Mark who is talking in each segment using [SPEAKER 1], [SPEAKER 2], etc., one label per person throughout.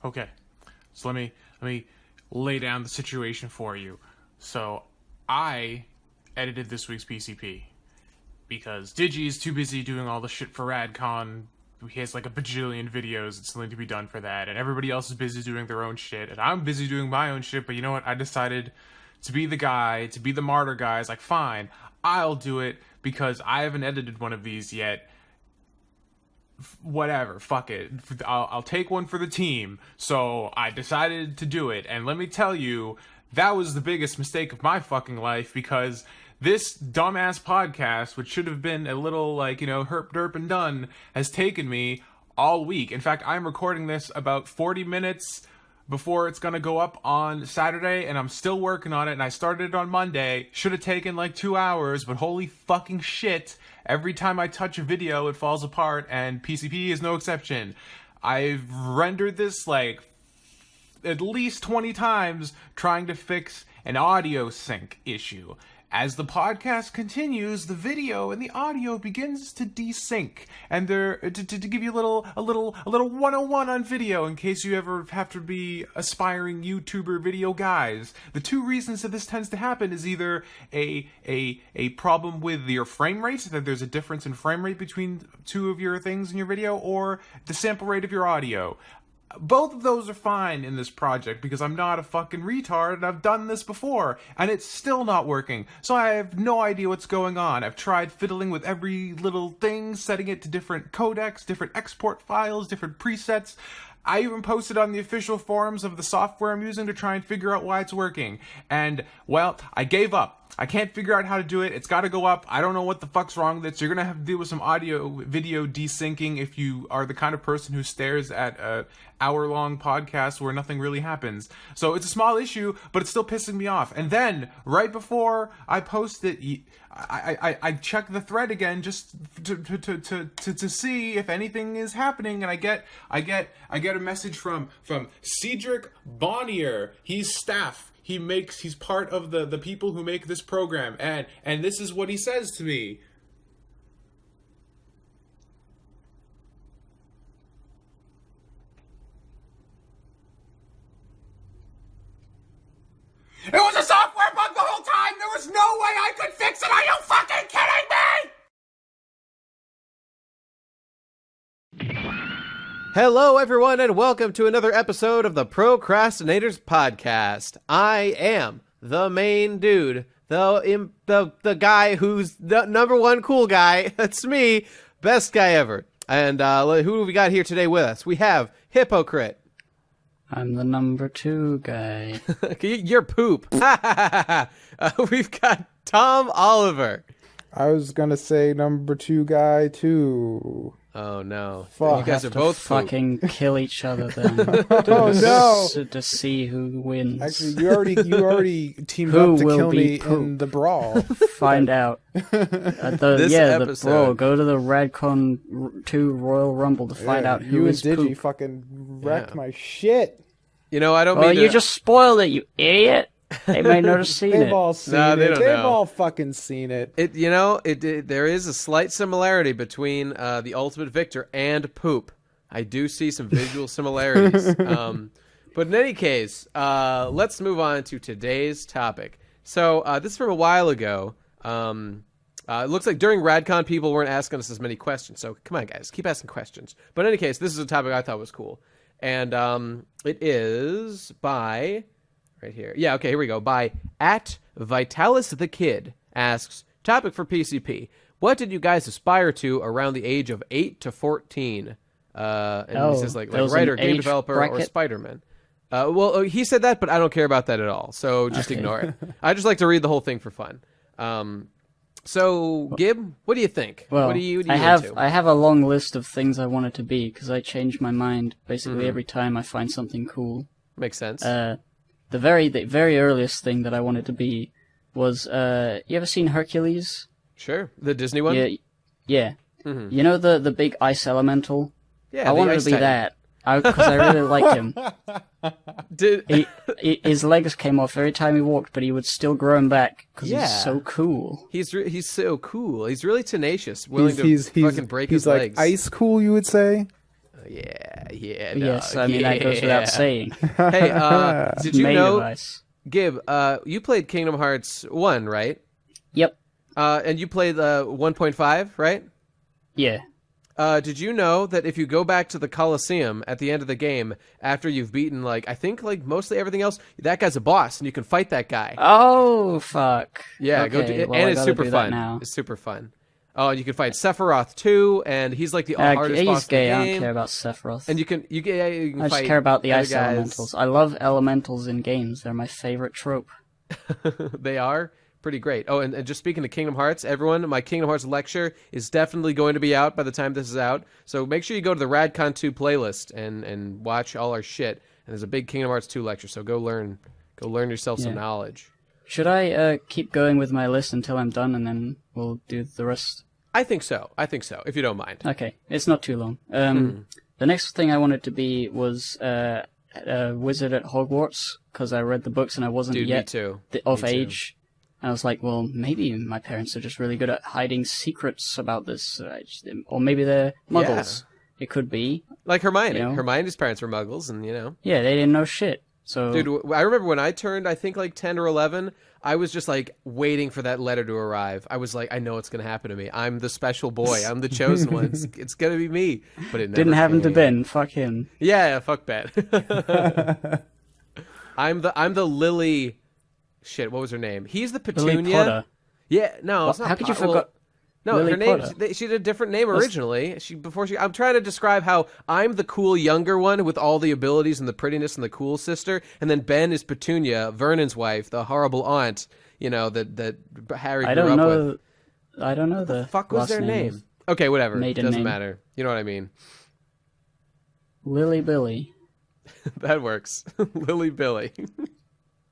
[SPEAKER 1] Okay, so let me lay down the situation for you. So I edited this week's PCP because Digi is too busy doing all the shit for RadCon. He has like a bajillion videos and something to be done for that, and everybody else is busy doing their own shit, and I'm busy doing my own shit. But you know what? I decided to be the guy, to be the martyr guy. It's like, fine, I'll do it because I haven't edited one of these yet. Whatever, fuck it. I'll take one for the team. So I decided to do it, and let me tell you, that was the biggest mistake of my fucking life, because this dumbass podcast, which should have been a little like, herp derp and done, has taken me all week. In fact, I'm recording this about 40 minutes before it's gonna go up on Saturday, and I'm still working on it, and I started it on Monday. Should have taken like 2 hours, but holy fucking shit, every time I touch a video, it falls apart, and PCP is no exception. I've rendered this like at least 20 times trying to fix an audio sync issue. As the podcast continues, the video and the audio begins to desync, and to give you a little 101 on video in case you ever have to be aspiring YouTuber video guys. The two reasons that this tends to happen is either a problem with your frame rate, that there's a difference in frame rate between two of your things in your video, or the sample rate of your audio. Both of those are fine in this project because I'm not a fucking retard and I've done this before, and it's still not working. So I have no idea what's going on. I've tried fiddling with every little thing, setting it to different codecs, different export files, different presets. I even posted on the official forums of the software I'm using to try and figure out why it's working. And, well, I gave up. I can't figure out how to do it. It's got to go up. I don't know what the fuck's wrong with it. So you're going to have to deal with some video desyncing if you are the kind of person who stares at a hour-long podcast where nothing really happens. So it's a small issue, but it's still pissing me off. And then, right before I post it, I check the thread again just to see if anything is happening, and I get a message from Cedric Bonnier. He's staff. He's part of the people who make this program, and this is what he says to me. It was a software bug the whole time! There was no way I could fix it! Are you fucking kidding me?!
[SPEAKER 2] Hello, everyone, and welcome to another episode of the Procrastinators Podcast. I am the main dude, the guy who's the number one cool guy. That's me, best guy ever. And who do we got here today with us? We have Hypocrite.
[SPEAKER 3] I'm the number 2 guy.
[SPEAKER 2] You're poop. We've got Tom Oliver.
[SPEAKER 4] I was gonna say number 2 guy too.
[SPEAKER 2] Oh no!
[SPEAKER 4] Fuck.
[SPEAKER 2] You guys are both
[SPEAKER 3] fucking kill each other then.
[SPEAKER 4] Oh no!
[SPEAKER 3] To see who wins.
[SPEAKER 4] Actually, you already teamed up to kill me in the brawl.
[SPEAKER 3] Find out. The brawl. Go to the Radcon 2 Royal Rumble to find out who is
[SPEAKER 4] You and Digi
[SPEAKER 3] poop.
[SPEAKER 4] fucking wrecked my shit.
[SPEAKER 2] You know, I don't
[SPEAKER 3] Well,
[SPEAKER 2] mean to...
[SPEAKER 3] you just spoiled it, you idiot. They may not have seen
[SPEAKER 4] They've
[SPEAKER 3] it.
[SPEAKER 4] all seen
[SPEAKER 2] No,
[SPEAKER 4] it.
[SPEAKER 2] they don't
[SPEAKER 4] They've
[SPEAKER 2] know.
[SPEAKER 4] all fucking seen it.
[SPEAKER 2] There is a slight similarity between the Ultimate Victor and poop. I do see some visual similarities. But in any case, let's move on to today's topic. So this is from a while ago. It looks like during RadCon, people weren't asking us as many questions. So come on, guys, keep asking questions. But in any case, this is a topic I thought was cool. And it is by... right here. Yeah, okay, here we go. By @Vitalis the Kid asks, topic for PCP. What did you guys aspire to around the age of 8 to 14? And he says like writer, game developer, or Spider-Man. He said that, but I don't care about that at all. So just ignore it. I just like to read the whole thing for fun. So Gib, what do you think?
[SPEAKER 3] Well,
[SPEAKER 2] what do you
[SPEAKER 3] I
[SPEAKER 2] into?
[SPEAKER 3] have a long list of things I want it to be because I change my mind basically every time I find something cool.
[SPEAKER 2] Makes sense.
[SPEAKER 3] The very earliest thing that I wanted to be was you ever seen Hercules?
[SPEAKER 2] Sure, the Disney one.
[SPEAKER 3] Yeah. Mm-hmm. You know the big ice elemental?
[SPEAKER 2] Yeah,
[SPEAKER 3] I wanted to be that because I really liked him. His legs came off every time he walked, but he would still grow them back because he's so cool.
[SPEAKER 2] He's so cool. He's really tenacious, willing to fucking break his
[SPEAKER 4] like
[SPEAKER 2] legs.
[SPEAKER 4] Ice cool, you would say.
[SPEAKER 2] Yeah.
[SPEAKER 3] Yes, I mean that goes without saying.
[SPEAKER 2] Hey, did you know,
[SPEAKER 3] device.
[SPEAKER 2] Gib? You played Kingdom Hearts 1, right?
[SPEAKER 3] Yep.
[SPEAKER 2] And you played 1.5, right?
[SPEAKER 3] Yeah.
[SPEAKER 2] Did you know that if you go back to the Coliseum at the end of the game after you've beaten I think mostly everything else, that guy's a boss and you can fight that guy.
[SPEAKER 3] Oh fuck.
[SPEAKER 2] Yeah,
[SPEAKER 3] okay,
[SPEAKER 2] go do it,
[SPEAKER 3] well,
[SPEAKER 2] and
[SPEAKER 3] I
[SPEAKER 2] it's
[SPEAKER 3] gotta
[SPEAKER 2] super
[SPEAKER 3] do that
[SPEAKER 2] fun.
[SPEAKER 3] now.
[SPEAKER 2] It's super fun. Oh, you can fight Sephiroth too, and he's like the hardest boss in the game.
[SPEAKER 3] I don't care about Sephiroth.
[SPEAKER 2] And you can
[SPEAKER 3] I just care about the ice
[SPEAKER 2] guys.
[SPEAKER 3] elementals. I love elementals in games. They're my favorite trope.
[SPEAKER 2] They are pretty great. Oh, and just speaking of Kingdom Hearts, everyone, my Kingdom Hearts lecture is definitely going to be out by the time this is out. So make sure you go to the RadCon 2 playlist and watch all our shit. And there's a big Kingdom Hearts 2 lecture, so go learn yourself some knowledge.
[SPEAKER 3] Should I keep going with my list until I'm done, and then we'll do the rest?
[SPEAKER 2] I think so, if you don't mind.
[SPEAKER 3] Okay, it's not too long. The next thing I wanted to be was a wizard at Hogwarts, because I read the books and I wasn't yet of age. And I was like, well, maybe my parents are just really good at hiding secrets about this, or maybe they're muggles. Yeah. It could be.
[SPEAKER 2] Like Hermione. Hermione's parents were muggles, and
[SPEAKER 3] Yeah, they didn't know shit. So,
[SPEAKER 2] dude, I remember when I turned, I think 10 or 11, I was just waiting for that letter to arrive. I was like, I know it's going to happen to me. I'm the special boy. I'm the chosen one. It's going to be me. But it never
[SPEAKER 3] didn't happen to
[SPEAKER 2] came.
[SPEAKER 3] Ben. Fuck him.
[SPEAKER 2] Yeah, fuck Ben. I'm the Lily. Shit, what was her name? He's the Petunia.
[SPEAKER 3] Lily Potter.
[SPEAKER 2] Yeah, no, it's not.
[SPEAKER 3] How could you forget?
[SPEAKER 2] No,
[SPEAKER 3] Lily
[SPEAKER 2] her name.
[SPEAKER 3] Potter.
[SPEAKER 2] She had a different name originally. I'm trying to describe how I'm the cool younger one with all the abilities and the prettiness and the cool sister, and then Ben is Petunia, Vernon's wife, the horrible aunt. That Harry grew up with.
[SPEAKER 3] I don't know the
[SPEAKER 2] fuck was their name. Okay, whatever. It doesn't matter. You know what I mean.
[SPEAKER 3] Lily Billy.
[SPEAKER 2] That works. Lily Billy.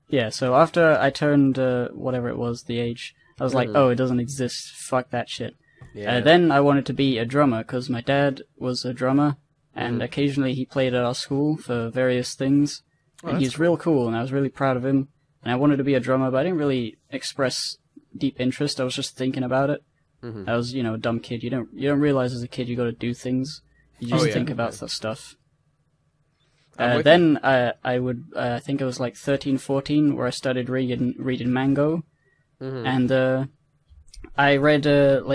[SPEAKER 3] Yeah. So after I turned whatever it was, the age. I was like, oh, it doesn't exist. Fuck that shit. Yeah. Then I wanted to be a drummer because my dad was a drummer, and occasionally he played at our school for various things. And he's real cool, and I was really proud of him. And I wanted to be a drummer, but I didn't really express deep interest. I was just thinking about it. I was, a dumb kid. You don't realize as a kid you got to do things. You just think about that stuff. Then I would, I think it was 13, 14, where I started reading Mango. And I read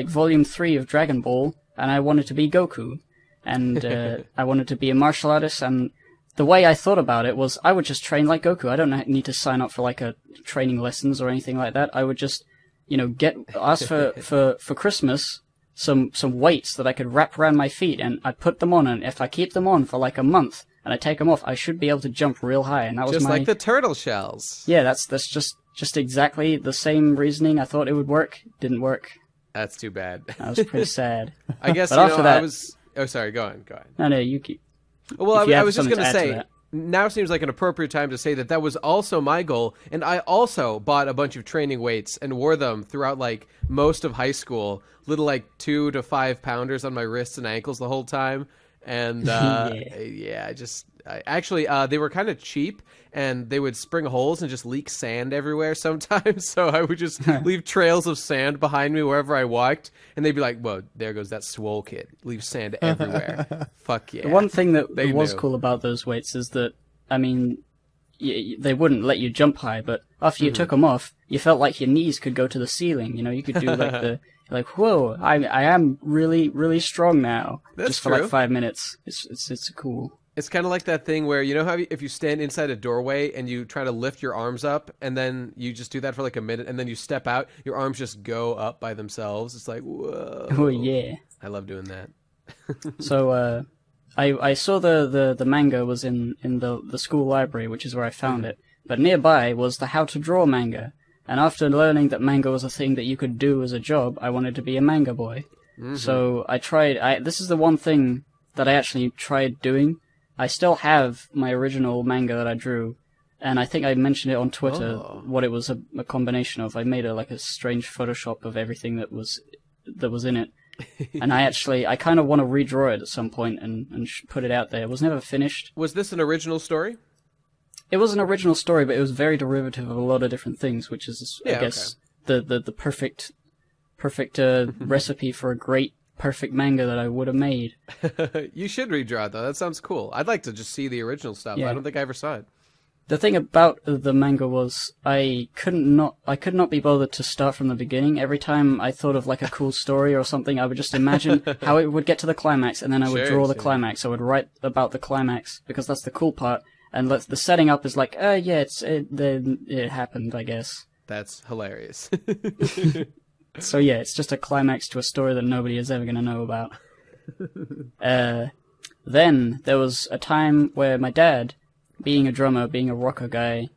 [SPEAKER 3] Volume 3 of Dragon Ball, and I wanted to be Goku. And I wanted to be a martial artist, and the way I thought about it was I would just train like Goku. I don't need to sign up for a training lessons or anything like that. I would just, ask for Christmas some weights that I could wrap around my feet, and I put them on, and if I keep them on for a month and I take them off, I should be able to jump real high. And that was
[SPEAKER 2] just like the turtle shells.
[SPEAKER 3] Yeah, that's just exactly the same reasoning. I thought it would work. Didn't work.
[SPEAKER 2] That's too bad.
[SPEAKER 3] I was pretty sad.
[SPEAKER 2] I guess but after that, I was. Oh, sorry. Go on.
[SPEAKER 3] No, you keep.
[SPEAKER 2] Well, I was just going to say. Now seems like an appropriate time to say that was also my goal, and I also bought a bunch of training weights and wore them throughout most of high school. Little 2 to 5 pounders on my wrists and ankles the whole time. And actually they were kind of cheap, and they would spring holes and just leak sand everywhere sometimes. So I would just leave trails of sand behind me wherever I walked, and they'd be like, "Whoa, there goes that swole kid. Leaves sand everywhere." Fuck yeah.
[SPEAKER 3] The one thing that was cool about those weights is that, I mean, they wouldn't let you jump high, but after you took them off, you felt like your knees could go to the ceiling. You could do whoa, I am really, really strong now.
[SPEAKER 2] That's
[SPEAKER 3] just for
[SPEAKER 2] true.
[SPEAKER 3] 5 minutes. It's cool.
[SPEAKER 2] It's kind of like that thing where, how if you stand inside a doorway and you try to lift your arms up, and then you just do that for a minute, and then you step out, your arms just go up by themselves. It's like, whoa.
[SPEAKER 3] Oh, yeah.
[SPEAKER 2] I love doing that.
[SPEAKER 3] So, I saw the manga was in the school library, which is where I found it. But nearby was the How to Draw manga. And after learning that manga was a thing that you could do as a job, I wanted to be a manga boy. So I tried. This is the one thing that I actually tried doing. I still have my original manga that I drew, and I think I mentioned it on Twitter what it was a combination of. I made a strange Photoshop of everything that was in it, and I kind of want to redraw it at some point and put it out there. It was never finished.
[SPEAKER 2] Was this an original story?
[SPEAKER 3] It was an original story, but it was very derivative of a lot of different things, which is, I guess, the perfect recipe for a great perfect manga that I would have made.
[SPEAKER 2] You should redraw it, though. That sounds cool. I'd like to just see the original stuff.
[SPEAKER 3] Yeah.
[SPEAKER 2] I don't think I ever saw it.
[SPEAKER 3] The thing about the manga was I could not be bothered to start from the beginning. Every time I thought of like a cool story or something, I would just imagine how it would get to the climax, and then I would draw the climax. I would write about the climax because that's the cool part, and the setting up is like, it happened, I guess.
[SPEAKER 2] That's hilarious.
[SPEAKER 3] So yeah, it's just a climax to a story that nobody is ever going to know about. Then there was a time where my dad, being a drummer, being a rocker guy,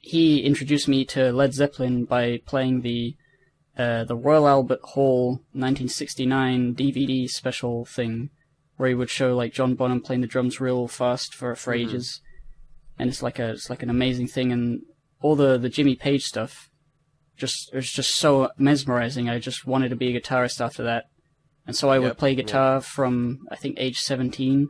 [SPEAKER 3] he introduced me to Led Zeppelin by playing the Royal Albert Hall 1969 DVD special thing, where he would show like John Bonham playing the drums real fast for ages, and it's like an amazing thing, and all the Jimmy Page stuff, it was just so mesmerizing. I just wanted to be a guitarist after that, and so I would play guitar from I think age 17.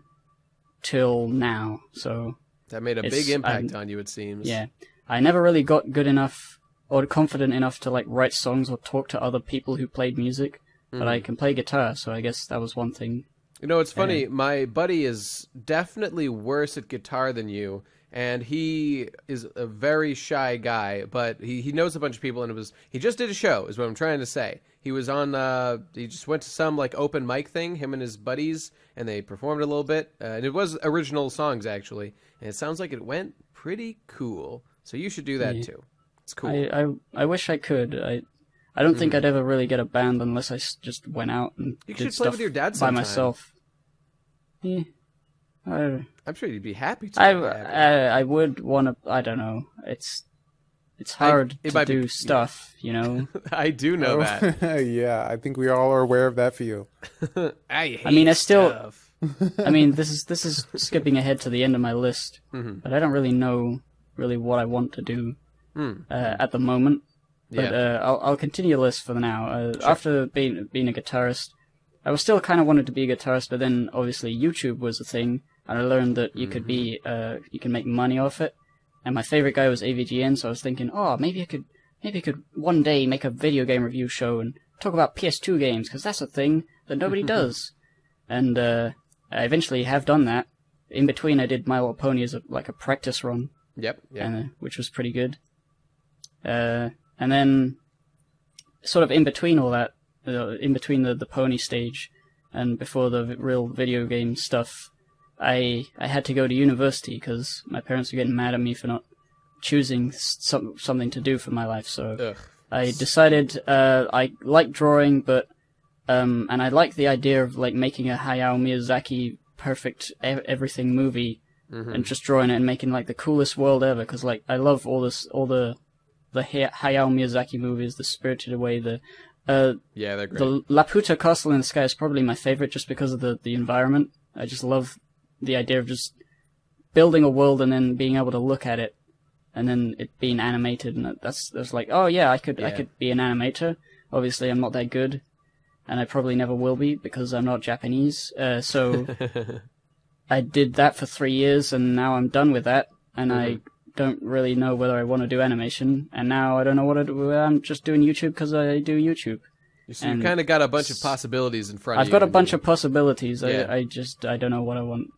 [SPEAKER 3] Till now, so
[SPEAKER 2] that made a big impact on you, it seems.
[SPEAKER 3] Yeah, I never really got good enough or confident enough to like write songs or talk to other people who played music, but I can play guitar, so I guess that was one thing.
[SPEAKER 2] You know, it's funny. My buddy is definitely worse at guitar than you, and he is a very shy guy, but he knows a bunch of people, and he just did a show, is what I'm trying to say. He was on, he just went to some like open mic thing, him and his buddies, and they performed a little bit. And it was original songs, actually. And it sounds like it went pretty cool. So you should do that too. It's cool.
[SPEAKER 3] I wish I could. I don't think I'd ever really get a band unless I just went out and
[SPEAKER 2] you
[SPEAKER 3] did
[SPEAKER 2] should play
[SPEAKER 3] stuff
[SPEAKER 2] with your dad
[SPEAKER 3] by
[SPEAKER 2] sometime.
[SPEAKER 3] myself. Yeah.
[SPEAKER 2] I'm sure you'd be happy to.
[SPEAKER 3] I would want to. I don't know. It's hard to do stuff, you know.
[SPEAKER 2] I do know that.
[SPEAKER 4] Yeah, I think we all are aware of that feel.
[SPEAKER 2] I
[SPEAKER 3] stuff. I mean, this is skipping ahead to the end of my list, but I don't really know what I want to do at the moment. But I'll continue the list for now. Sure. After being a guitarist, I was still kind of wanted to be a guitarist, but then obviously YouTube was a thing, and I learned that you could be you can make money off it. And my favorite guy was AVGN, so I was thinking, maybe I could one day make a video game review show and talk about PS2 games, because that's a thing that nobody does. And I eventually have done that. In between, I did My Little Pony as a practice run.
[SPEAKER 2] Yep.
[SPEAKER 3] Which was pretty good. And then, sort of in between all that, in between the pony stage and before the real video game stuff, I had to go to university because my parents were getting mad at me for not choosing something to do for my life. So I decided I like drawing, but and I like the idea of like making a Hayao Miyazaki perfect everything movie and just drawing it and making like the coolest world ever. Because like I love all the Hayao Miyazaki movies, the Spirited Away, they're great. The Laputa Castle in the Sky is probably my favorite just because of the environment. I just love the idea of just building a world and then being able to look at it and then it being animated, and that's like, I could be an animator. Obviously I'm not that good, and I probably never will be because I'm not Japanese. So I did that for 3 years and now I'm done with that, and I don't really know whether I want to do animation, and now I don't know what to do. I'm just doing YouTube because I do YouTube.
[SPEAKER 2] So you kind of got a bunch of possibilities in front of you.
[SPEAKER 3] I've got a bunch of possibilities. Yeah. I don't know what I want.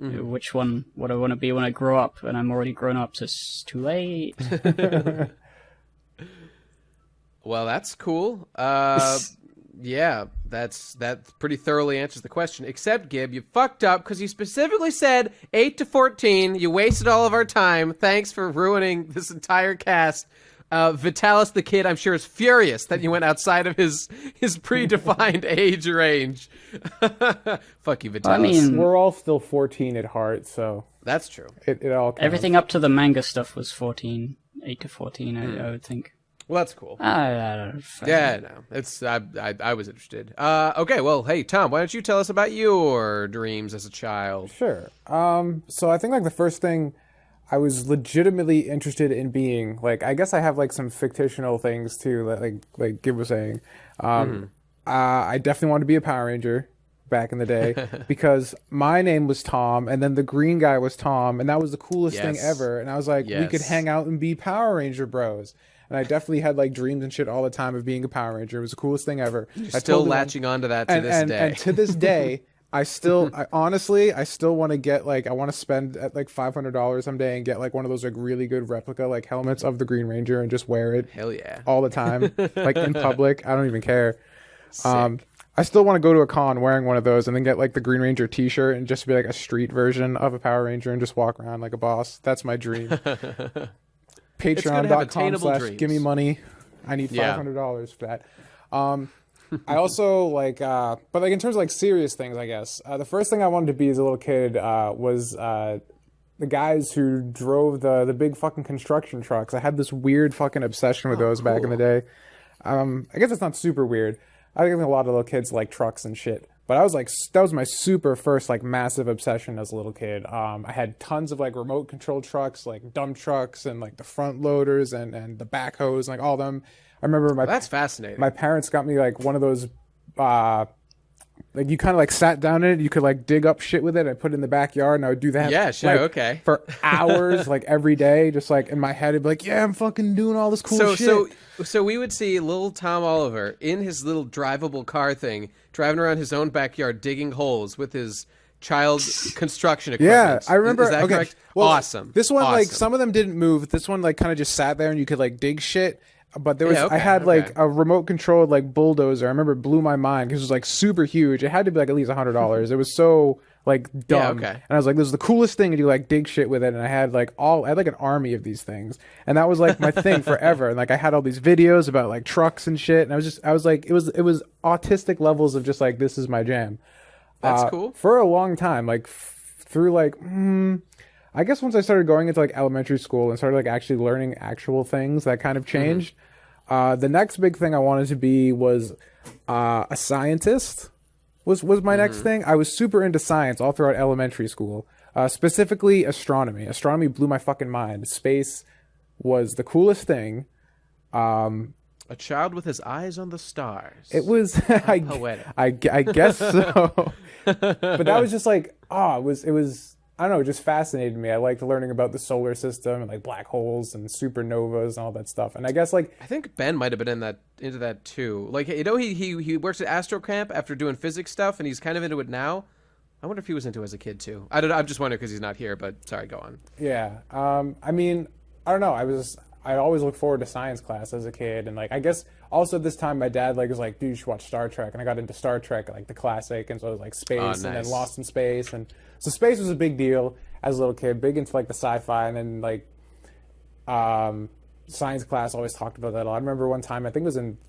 [SPEAKER 3] Which one, what I want to be when I grow up, and I'm already grown up, so it's too late.
[SPEAKER 2] Well, that's cool. Yeah, that pretty thoroughly answers the question. Except, Gib, you fucked up because you specifically said 8 to 14. You wasted all of our time. Thanks for ruining this entire cast. Vitalis the Kid, I'm sure, is furious that you went outside of his predefined age range. Fuck you, Vitalis.
[SPEAKER 3] I mean,
[SPEAKER 4] we're all still 14 at heart, so
[SPEAKER 2] that's true.
[SPEAKER 4] It all counts.
[SPEAKER 3] Everything up to the manga stuff was 14, 8 to 14. I would think.
[SPEAKER 2] Well, that's cool.
[SPEAKER 3] I
[SPEAKER 2] no, it's I was interested. Okay, well, hey Tom, why don't you tell us about your dreams as a child?
[SPEAKER 4] Sure. So I think like the first thing I was legitimately interested in being, like, I guess I have like some fictional things too, like Gib was saying. I definitely wanted to be a Power Ranger back in the day because my name was Tom and then the green guy was Tom, and that was the coolest thing ever. And I was like, we could hang out and be Power Ranger bros. and I definitely had like dreams and shit all the time of being a Power Ranger. It was the coolest thing ever. I
[SPEAKER 2] Still
[SPEAKER 4] told him-
[SPEAKER 2] latching onto that to this day.
[SPEAKER 4] And to this day, I honestly still want to get like, I want to spend at like $500 someday and get like one of those like really good replica like helmets of the Green Ranger and just wear it
[SPEAKER 2] Hell yeah.
[SPEAKER 4] all the time, like in public. I don't even care. I still want to go to a con wearing one of those and then get like the Green Ranger t-shirt and just be like a street version of a Power Ranger and just walk around like a boss. That's my dream. Patreon.com/give me money. I need $500 for that. I also like, but like in terms of like serious things, I guess the first thing I wanted to be as a little kid was the guys who drove the big fucking construction trucks. I had this weird fucking obsession with those back in the day. I guess it's not super weird. I think a lot of little kids like trucks and shit. But I was like, that was my super first like massive obsession as a little kid. I had tons of like remote control trucks, like dump trucks and like the front loaders and the backhoes, like all them. I remember
[SPEAKER 2] That's fascinating.
[SPEAKER 4] my parents got me like one of those, like you kind of like sat down in it. You could like dig up shit with it and put it in the backyard, and I would do that.
[SPEAKER 2] Yeah, sure,
[SPEAKER 4] like,
[SPEAKER 2] okay.
[SPEAKER 4] For hours, like every day, just like in my head, it'd be like, yeah, I'm fucking doing all this cool shit.
[SPEAKER 2] So we would see little Tom Oliver in his little drivable car thing, driving around his own backyard, digging holes with his child construction equipment.
[SPEAKER 4] Yeah, I remember.
[SPEAKER 2] Is that
[SPEAKER 4] okay,
[SPEAKER 2] correct?
[SPEAKER 4] well,
[SPEAKER 2] Awesome.
[SPEAKER 4] This one, like
[SPEAKER 2] Awesome.
[SPEAKER 4] some of them didn't move. This one, like kind of just sat there, and you could like dig shit. But there was,
[SPEAKER 2] Yeah, okay,
[SPEAKER 4] I had
[SPEAKER 2] okay.
[SPEAKER 4] like a remote controlled like bulldozer. I remember it blew my mind because it was like super huge. It had to be like at least $100. It was so like dumb.
[SPEAKER 2] okay.
[SPEAKER 4] And I was like, this is the coolest thing, and you like dig shit with it. And I had like an army of these things, and that was like my thing forever. And like I had all these videos about like trucks and shit. And I was like, it was autistic levels of just like, this is my jam.
[SPEAKER 2] That's cool.
[SPEAKER 4] For a long time, like through like. I guess once I started going into like elementary school and started like actually learning actual things, that kind of changed. The next big thing I wanted to be was a scientist. Was my next thing. I was super into science all throughout elementary school, specifically astronomy. Astronomy blew my fucking mind. Space was the coolest thing.
[SPEAKER 2] A child with his eyes on the stars.
[SPEAKER 4] It was
[SPEAKER 2] poetic.
[SPEAKER 4] I guess so. But that was just like it was I don't know, it just fascinated me. I liked learning about the solar system and like black holes and supernovas and all that stuff. And I guess like
[SPEAKER 2] I think Ben might have been into that too. Like, you know, he works at Astro Camp after doing physics stuff, and he's kind of into it now. I wonder if he was into it as a kid too. I don't know. I'm just wondering because he's not here. But sorry, go on.
[SPEAKER 4] yeah. I mean, I don't know. I always look forward to science class as a kid, and like I guess also this time my dad like was like, dude, you should watch Star Trek, and I got into Star Trek, like the classic, and so it was like space and then
[SPEAKER 2] nice.
[SPEAKER 4] Lost in Space, and so space was a big deal as a little kid, big into like the sci-fi, and then like science class always talked about that a lot. I remember one time, I think it was in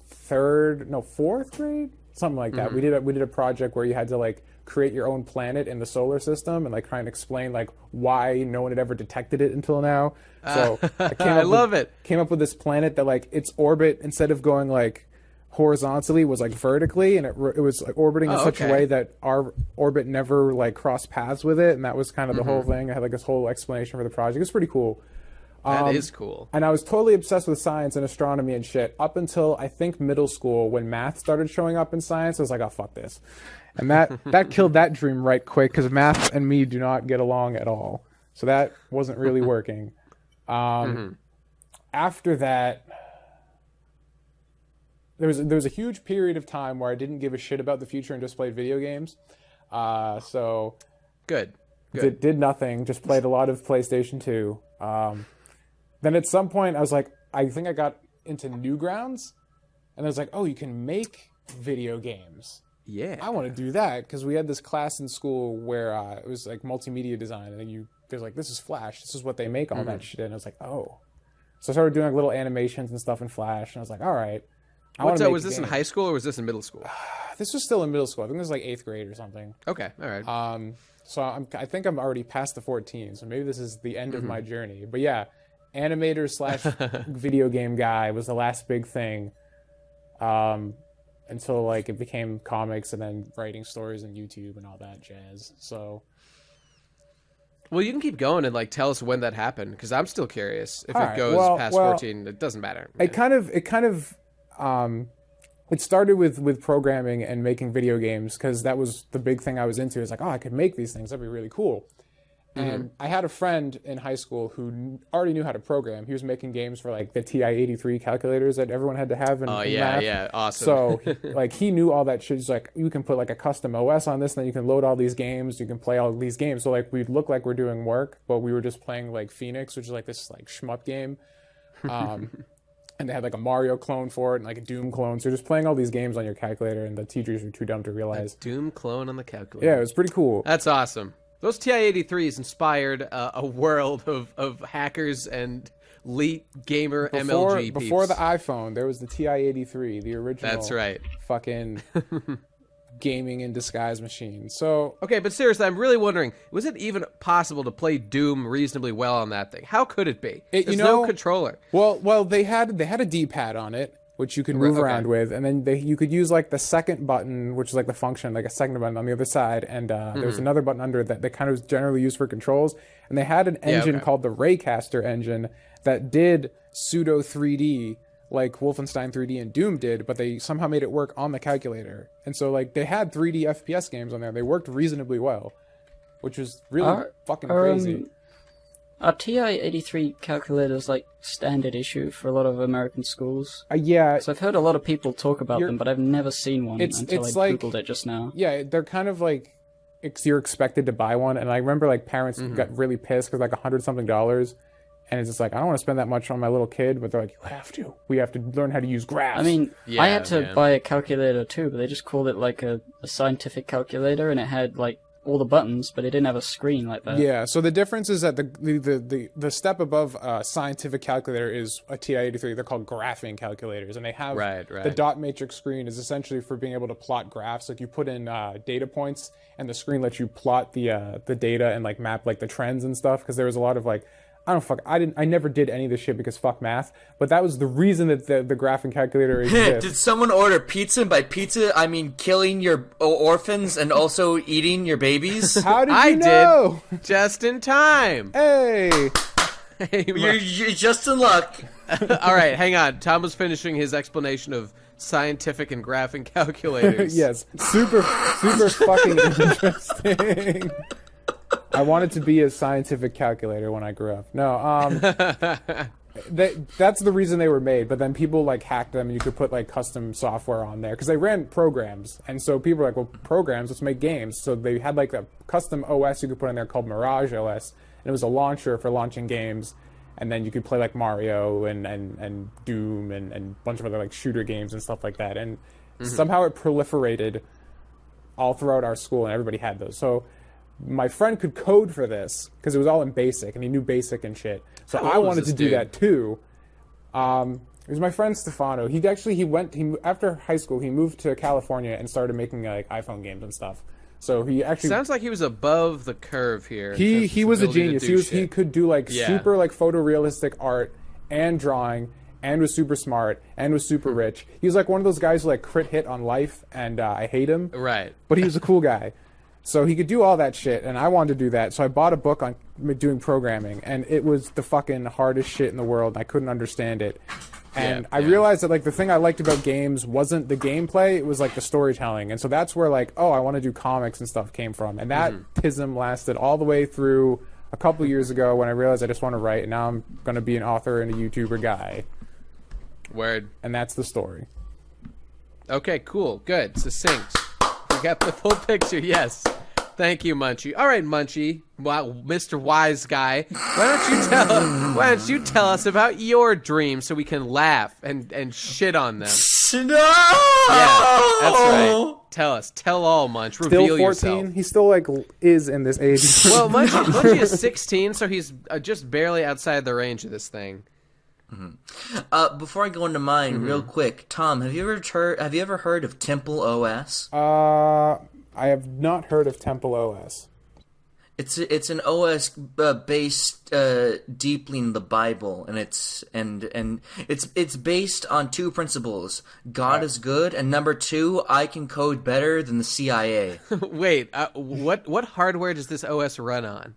[SPEAKER 4] fourth grade, something like that. We did a project where you had to like create your own planet in the solar system and like try and explain like why no one had ever detected it until now. So I
[SPEAKER 2] love it.
[SPEAKER 4] Came up with this planet that like its orbit, instead of going like horizontally, was like vertically, and it was like orbiting in such a
[SPEAKER 2] okay.
[SPEAKER 4] way that our orbit never like crossed paths with it, and that was kind of the whole thing. I had like this whole explanation for the project. It was pretty cool.
[SPEAKER 2] That is cool.
[SPEAKER 4] And I was totally obsessed with science and astronomy and shit up until I think middle school, when math started showing up in science. I was like, oh, fuck this. And that killed that dream right quick, because math and me do not get along at all. So that wasn't really working. After that, there was a huge period of time where I didn't give a shit about the future and just played video games. So
[SPEAKER 2] Good.
[SPEAKER 4] did nothing, just played a lot of PlayStation 2. Then at some point I was like, I think I got into Newgrounds, and I was like, oh, you can make video games.
[SPEAKER 2] Yeah.
[SPEAKER 4] I want to do that, because we had this class in school where it was like multimedia design, and then there's like, this is Flash, this is what they make all that shit in. I was like, oh. So I started doing like little animations and stuff in Flash, and I was like, all right.
[SPEAKER 2] Was this in high school or was this in middle school?
[SPEAKER 4] This was still in middle school. I think this was like 8th grade or something.
[SPEAKER 2] Okay. All right.
[SPEAKER 4] So I think I'm already past the 14, so maybe this is the end of my journey. But yeah, animator / video game guy was the last big thing, until like it became comics and then writing stories on YouTube and all that jazz. So
[SPEAKER 2] Well, you can keep going and like tell us when that happened, because I'm still curious. If
[SPEAKER 4] All
[SPEAKER 2] it
[SPEAKER 4] right.
[SPEAKER 2] goes
[SPEAKER 4] Well-
[SPEAKER 2] past
[SPEAKER 4] well,
[SPEAKER 2] 14, it doesn't matter.
[SPEAKER 4] it started with programming and making video games, because that was the big thing I was into. It's like, oh, I could make these things. That'd be really cool. And I had a friend in high school who already knew how to program. He was making games for like the TI-83 calculators that everyone had to have in math.
[SPEAKER 2] Yeah, awesome.
[SPEAKER 4] So like he knew all that shit. He's like, you can put like a custom OS on this, and then you can load all these games. You can play all these games. So like we'd look like we're doing work, but we were just playing like Phoenix, which is like this like shmup game. And they had like a Mario clone for it and like a Doom clone. So you're just playing all these games on your calculator, and the teachers were too dumb to realize.
[SPEAKER 2] Doom clone on the calculator.
[SPEAKER 4] Yeah, it was pretty cool.
[SPEAKER 2] That's awesome. Those TI-83s inspired a world of hackers and elite gamer MLG peeps.
[SPEAKER 4] Before the iPhone, there was the TI-83, the original.
[SPEAKER 2] That's right.
[SPEAKER 4] Fucking gaming in disguise machine. So
[SPEAKER 2] Okay, but seriously, I'm really wondering, was it even possible to play Doom reasonably well on that thing? How could it be? There's no controller.
[SPEAKER 4] Well, they had a D-pad on it, which you could move around with, and then you could use like the second button, which is like the function, like a second button on the other side, and there's another button under it that they kind of was generally used for controls. And they had an engine called the Raycaster engine that did pseudo 3D like Wolfenstein 3D and Doom did, but they somehow made it work on the calculator. And so like they had 3D FPS games on there. They worked reasonably well, which was really fucking crazy.
[SPEAKER 3] Are TI-83 calculators like standard issue for a lot of American schools?
[SPEAKER 4] Yeah.
[SPEAKER 3] So I've heard a lot of people talk about them, but I've never seen one until I googled it just now.
[SPEAKER 4] Yeah, they're kind of like you're expected to buy one, and I remember like parents got really pissed because like $100-something, and it's just like I don't want to spend that much on my little kid, but they're like, you have to. We have to learn how to use graphs.
[SPEAKER 3] I mean, I had to buy a calculator too, but they just called it like a scientific calculator, and it had like all the buttons, but it didn't have a screen like that.
[SPEAKER 4] Yeah, so the difference is that the step above scientific calculator is a TI-83. They're called graphing calculators, and they have the dot matrix screen is essentially for being able to plot graphs. Like you put in data points, and the screen lets you plot the data and like map like the trends and stuff. Because there was a lot of like I never did any of this shit because fuck math, but that was the reason that the graphing calculator exists.
[SPEAKER 5] Did someone order pizza? And by pizza, I mean killing your orphans and also eating your babies?
[SPEAKER 4] How did you know?
[SPEAKER 2] Did, just in time.
[SPEAKER 4] Hey!
[SPEAKER 5] You're just in luck.
[SPEAKER 2] All right, hang on. Tom was finishing his explanation of scientific and graphing calculators.
[SPEAKER 4] Yes, super fucking interesting. I wanted to be a scientific calculator when I grew up. No, that's the reason they were made. But then people like hacked them, and you could put like custom software on there because they ran programs. And so people were like, "Well, programs, let's make games." So they had like a custom OS you could put in there called Mirage OS, and it was a launcher for launching games. And then you could play like Mario and Doom and a bunch of other like shooter games and stuff like that. And somehow it proliferated all throughout our school, and everybody had those. So my friend could code for this because it was all in BASIC, and he knew BASIC and shit. So I wanted to do that too. It was my friend Stefano. After high school, he moved to California and started making like iPhone games and stuff. So he actually
[SPEAKER 2] sounds like he was above the curve here.
[SPEAKER 4] He was a genius. He could do like super like photorealistic art and drawing, and was super smart and was super rich. He was like one of those guys who like crit hit on life, and I hate him.
[SPEAKER 2] Right.
[SPEAKER 4] But he was a cool guy. So he could do all that shit, and I wanted to do that. So I bought a book on doing programming, and it was the fucking hardest shit in the world. And I couldn't understand it. And I realized that like the thing I liked about games wasn't the gameplay, it was like the storytelling. And so that's where like, I want to do comics and stuff came from. And that tism lasted all the way through a couple years ago when I realized I just want to write, and now I'm going to be an author and a YouTuber guy.
[SPEAKER 2] Word.
[SPEAKER 4] And that's the story.
[SPEAKER 2] Okay, cool. Good. Succinct. We got the full picture, yes. Thank you, Munchie. All right, Munchie, Mr. Wise Guy, why don't you tell us about your dreams so we can laugh and shit on them?
[SPEAKER 5] No!
[SPEAKER 2] Yeah, that's right. Tell all, Munch. Reveal
[SPEAKER 4] still 14.
[SPEAKER 2] Yourself.
[SPEAKER 4] He still like is in this age.
[SPEAKER 2] Well, Munchie is 16, so he's just barely outside the range of this thing.
[SPEAKER 5] Before I go into mine, real quick, Tom, have you ever heard of Temple OS?
[SPEAKER 4] I have not heard of Temple OS.
[SPEAKER 5] It's an OS based deeply in the Bible, and it's based on two principles: God is good, and number two, I can code better than the CIA.
[SPEAKER 2] Wait, what hardware does this OS run on?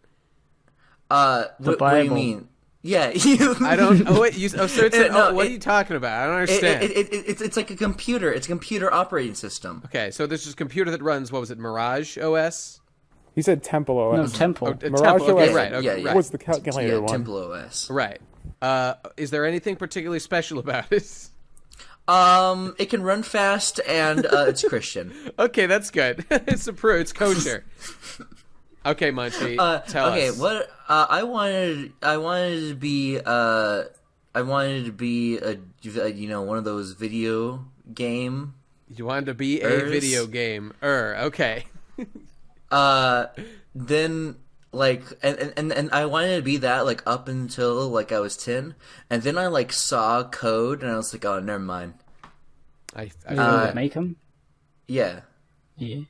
[SPEAKER 5] What do you mean? Yeah,
[SPEAKER 2] I don't. What are you talking about? I don't understand.
[SPEAKER 5] It's like a computer. It's a computer operating system.
[SPEAKER 2] Okay, so there's this computer that runs. What was it? Mirage OS.
[SPEAKER 4] He said Temple
[SPEAKER 3] No,
[SPEAKER 4] OS.
[SPEAKER 3] Temple.
[SPEAKER 4] Mirage
[SPEAKER 2] Temple. Okay,
[SPEAKER 4] OS
[SPEAKER 2] right. Okay,
[SPEAKER 5] yeah.
[SPEAKER 2] right.
[SPEAKER 4] was the calculator
[SPEAKER 5] Yeah,
[SPEAKER 4] one.
[SPEAKER 5] Temple OS.
[SPEAKER 2] Right. Is there anything particularly special about it?
[SPEAKER 5] It can run fast and it's Christian.
[SPEAKER 2] Okay, that's good. It's approved. It's kosher. Okay, Munchie, tell
[SPEAKER 5] Okay,
[SPEAKER 2] us.
[SPEAKER 5] what I wanted to be a one of those video game.
[SPEAKER 2] You wanted to be a
[SPEAKER 5] Ers?
[SPEAKER 2] video game. Okay.
[SPEAKER 5] Then like and I wanted to be that like up until like I was 10, and then I like saw code and I was like, oh, never mind.
[SPEAKER 2] I
[SPEAKER 3] Make them?
[SPEAKER 5] Yeah.
[SPEAKER 3] Yeah.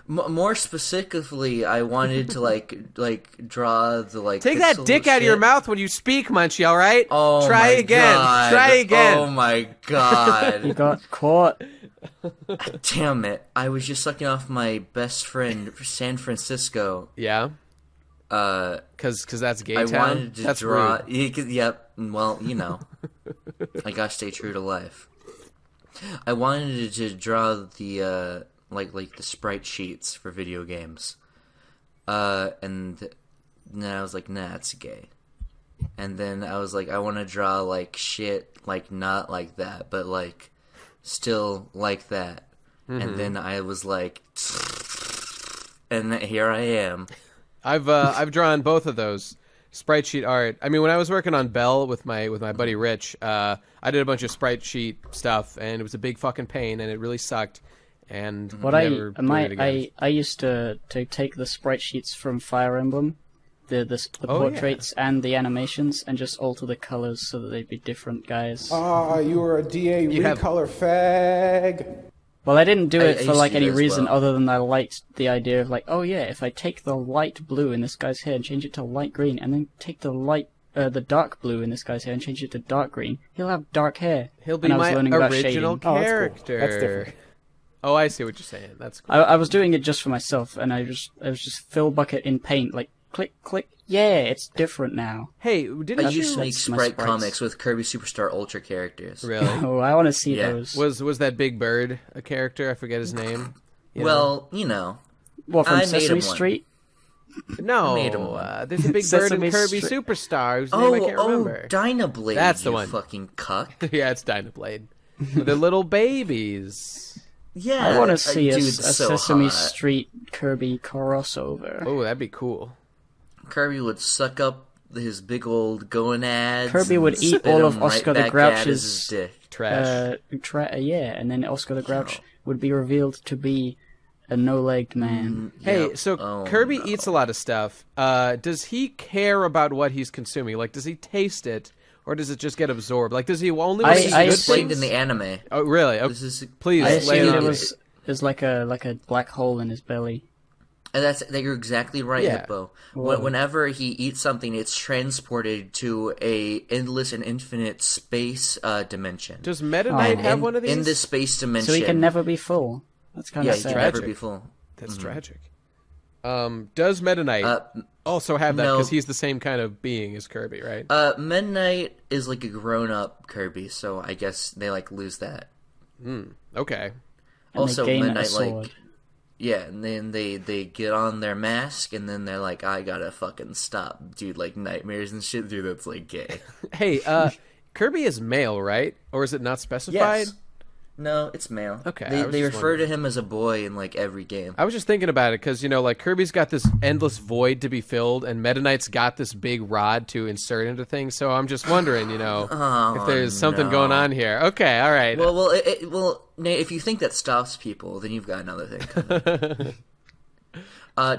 [SPEAKER 5] More specifically, I wanted to like draw the like.
[SPEAKER 2] Take that
[SPEAKER 5] pixel
[SPEAKER 2] dick out of your
[SPEAKER 5] shit.
[SPEAKER 2] mouth when you speak, Munchie, all right?
[SPEAKER 5] Oh
[SPEAKER 2] Try
[SPEAKER 5] my
[SPEAKER 2] again.
[SPEAKER 5] God.
[SPEAKER 2] Try again.
[SPEAKER 5] Oh my
[SPEAKER 3] You
[SPEAKER 5] god!
[SPEAKER 3] got caught.
[SPEAKER 5] Damn it! I was just sucking off my best friend San Francisco.
[SPEAKER 2] Yeah,
[SPEAKER 5] Uh,
[SPEAKER 2] because that's gay
[SPEAKER 5] I
[SPEAKER 2] town.
[SPEAKER 5] wanted to
[SPEAKER 2] That's
[SPEAKER 5] draw.
[SPEAKER 2] rude.
[SPEAKER 5] Yep. Well, you know, I gotta stay true to life. I wanted to draw the like the sprite sheets for video games, and then I was like, nah, it's gay. And then I was like, I want to draw like shit, like not like that, but like still like that. And then I was like, and here I am.
[SPEAKER 2] I've drawn both of those sprite sheet art. I mean, when I was working on Bell with my buddy Rich, I did a bunch of sprite sheet stuff, and it was a big fucking pain, and it really sucked. And
[SPEAKER 3] What
[SPEAKER 2] never doing it again.
[SPEAKER 3] I used to take the sprite sheets from Fire Emblem, the
[SPEAKER 2] Oh,
[SPEAKER 3] portraits and the animations, and just alter the colors so that they'd be different guys.
[SPEAKER 4] You were a DA
[SPEAKER 2] have-
[SPEAKER 4] recolor fag.
[SPEAKER 3] Well, I didn't do
[SPEAKER 5] I
[SPEAKER 3] it
[SPEAKER 5] used
[SPEAKER 3] for
[SPEAKER 5] to
[SPEAKER 3] like
[SPEAKER 5] do
[SPEAKER 3] any
[SPEAKER 5] that as
[SPEAKER 3] reason
[SPEAKER 5] well.
[SPEAKER 3] other than I liked the idea of like, oh yeah, if I take the light blue in this guy's hair and change it to light green, and then take the dark blue in this guy's hair and change it to dark green, he'll have dark hair.
[SPEAKER 2] He'll be
[SPEAKER 3] And I was
[SPEAKER 2] my
[SPEAKER 3] learning about
[SPEAKER 2] original
[SPEAKER 3] shading.
[SPEAKER 4] Oh, that's cool.
[SPEAKER 2] character.
[SPEAKER 4] That's different.
[SPEAKER 2] Oh, I see what you're saying. That's cool.
[SPEAKER 3] I was doing it just for myself, and I was just fill bucket in paint, like click click. Yeah, it's different now.
[SPEAKER 2] Hey,
[SPEAKER 5] I
[SPEAKER 2] didn't you?
[SPEAKER 5] used to make
[SPEAKER 3] That's my
[SPEAKER 5] sprite
[SPEAKER 3] sprites.
[SPEAKER 5] comics with Kirby Superstar Ultra characters.
[SPEAKER 2] Really?
[SPEAKER 3] Oh, I want to see
[SPEAKER 5] Yeah.
[SPEAKER 3] those.
[SPEAKER 2] Was that Big Bird a character? I forget his name. You know?
[SPEAKER 5] Well, you know,
[SPEAKER 3] What, from
[SPEAKER 5] I made
[SPEAKER 3] Sesame
[SPEAKER 5] him one.
[SPEAKER 3] Street?
[SPEAKER 2] no.
[SPEAKER 5] made him one.
[SPEAKER 2] There's a Big Bird in
[SPEAKER 3] Sesame
[SPEAKER 2] Kirby
[SPEAKER 3] Street.
[SPEAKER 2] Superstar whose name I can't remember.
[SPEAKER 5] Dynablade.
[SPEAKER 2] That's the
[SPEAKER 5] you
[SPEAKER 2] one.
[SPEAKER 5] Fucking cuck.
[SPEAKER 2] Yeah, it's Dynablade. They're little babies.
[SPEAKER 5] Yeah,
[SPEAKER 3] I want to see a
[SPEAKER 5] dude, so
[SPEAKER 3] Sesame
[SPEAKER 5] hot.
[SPEAKER 3] Street Kirby crossover.
[SPEAKER 2] Oh, that'd be cool.
[SPEAKER 5] Kirby would suck up his big old gonads.
[SPEAKER 3] Kirby would
[SPEAKER 5] and
[SPEAKER 3] eat
[SPEAKER 5] spit
[SPEAKER 3] all of
[SPEAKER 5] 'em right
[SPEAKER 3] Oscar the
[SPEAKER 5] back
[SPEAKER 3] Grouch's,
[SPEAKER 5] at his dick.
[SPEAKER 2] Trash.
[SPEAKER 3] Yeah, and then Oscar the Grouch would be revealed to be a no-legged man.
[SPEAKER 2] Hey,
[SPEAKER 5] Yep.
[SPEAKER 2] so
[SPEAKER 5] Oh,
[SPEAKER 2] Kirby
[SPEAKER 5] no.
[SPEAKER 2] eats a lot of stuff. Does he care about what he's consuming? Like, does he taste it, or does it just get absorbed? Like, does he only want to eat
[SPEAKER 3] I
[SPEAKER 2] good
[SPEAKER 5] explained
[SPEAKER 2] things?
[SPEAKER 5] in the anime.
[SPEAKER 2] Oh, really? Oh,
[SPEAKER 5] This is
[SPEAKER 2] please
[SPEAKER 3] I
[SPEAKER 2] lay it
[SPEAKER 3] assumed
[SPEAKER 2] on
[SPEAKER 3] it
[SPEAKER 2] me.
[SPEAKER 3] was like a black hole in his belly.
[SPEAKER 5] and that you're exactly right,
[SPEAKER 2] Yeah.
[SPEAKER 5] Hippo. Whenever he eats something, it's transported to a endless and infinite space dimension.
[SPEAKER 2] Does Meta Knight have
[SPEAKER 5] in,
[SPEAKER 2] one of these?
[SPEAKER 5] in this space dimension?
[SPEAKER 3] So he can never be full. That's kind
[SPEAKER 5] Yeah,
[SPEAKER 3] of
[SPEAKER 5] he
[SPEAKER 3] sad.
[SPEAKER 5] can never
[SPEAKER 2] Tragic.
[SPEAKER 5] be full.
[SPEAKER 2] That's tragic. Does Meta Knight also have that?
[SPEAKER 5] no.
[SPEAKER 2] Because he's the same kind of being as Kirby, right?
[SPEAKER 5] Meta Knight is like a grown-up Kirby, so I guess they like lose that.
[SPEAKER 2] Okay.
[SPEAKER 3] And
[SPEAKER 5] Also,
[SPEAKER 3] they gain
[SPEAKER 5] Meta
[SPEAKER 3] a
[SPEAKER 5] Knight
[SPEAKER 3] sword.
[SPEAKER 5] like. Yeah, and then they get on their mask, and then they're like, I gotta fucking stop, dude, like nightmares and shit, dude, that's like gay.
[SPEAKER 2] Hey, Kirby is male, right? Or is it not specified?
[SPEAKER 5] Yes. No, it's male.
[SPEAKER 2] Okay, I
[SPEAKER 5] They,
[SPEAKER 2] was
[SPEAKER 5] they
[SPEAKER 2] just
[SPEAKER 5] refer to him as a boy in like every game.
[SPEAKER 2] I was just thinking about it because, like Kirby's got this endless void to be filled, and Meta Knight's got this big rod to insert into things. So I'm just wondering, if there's something going on here. Okay, all right.
[SPEAKER 5] Well, Nate, if you think that stops people, then you've got another thing coming.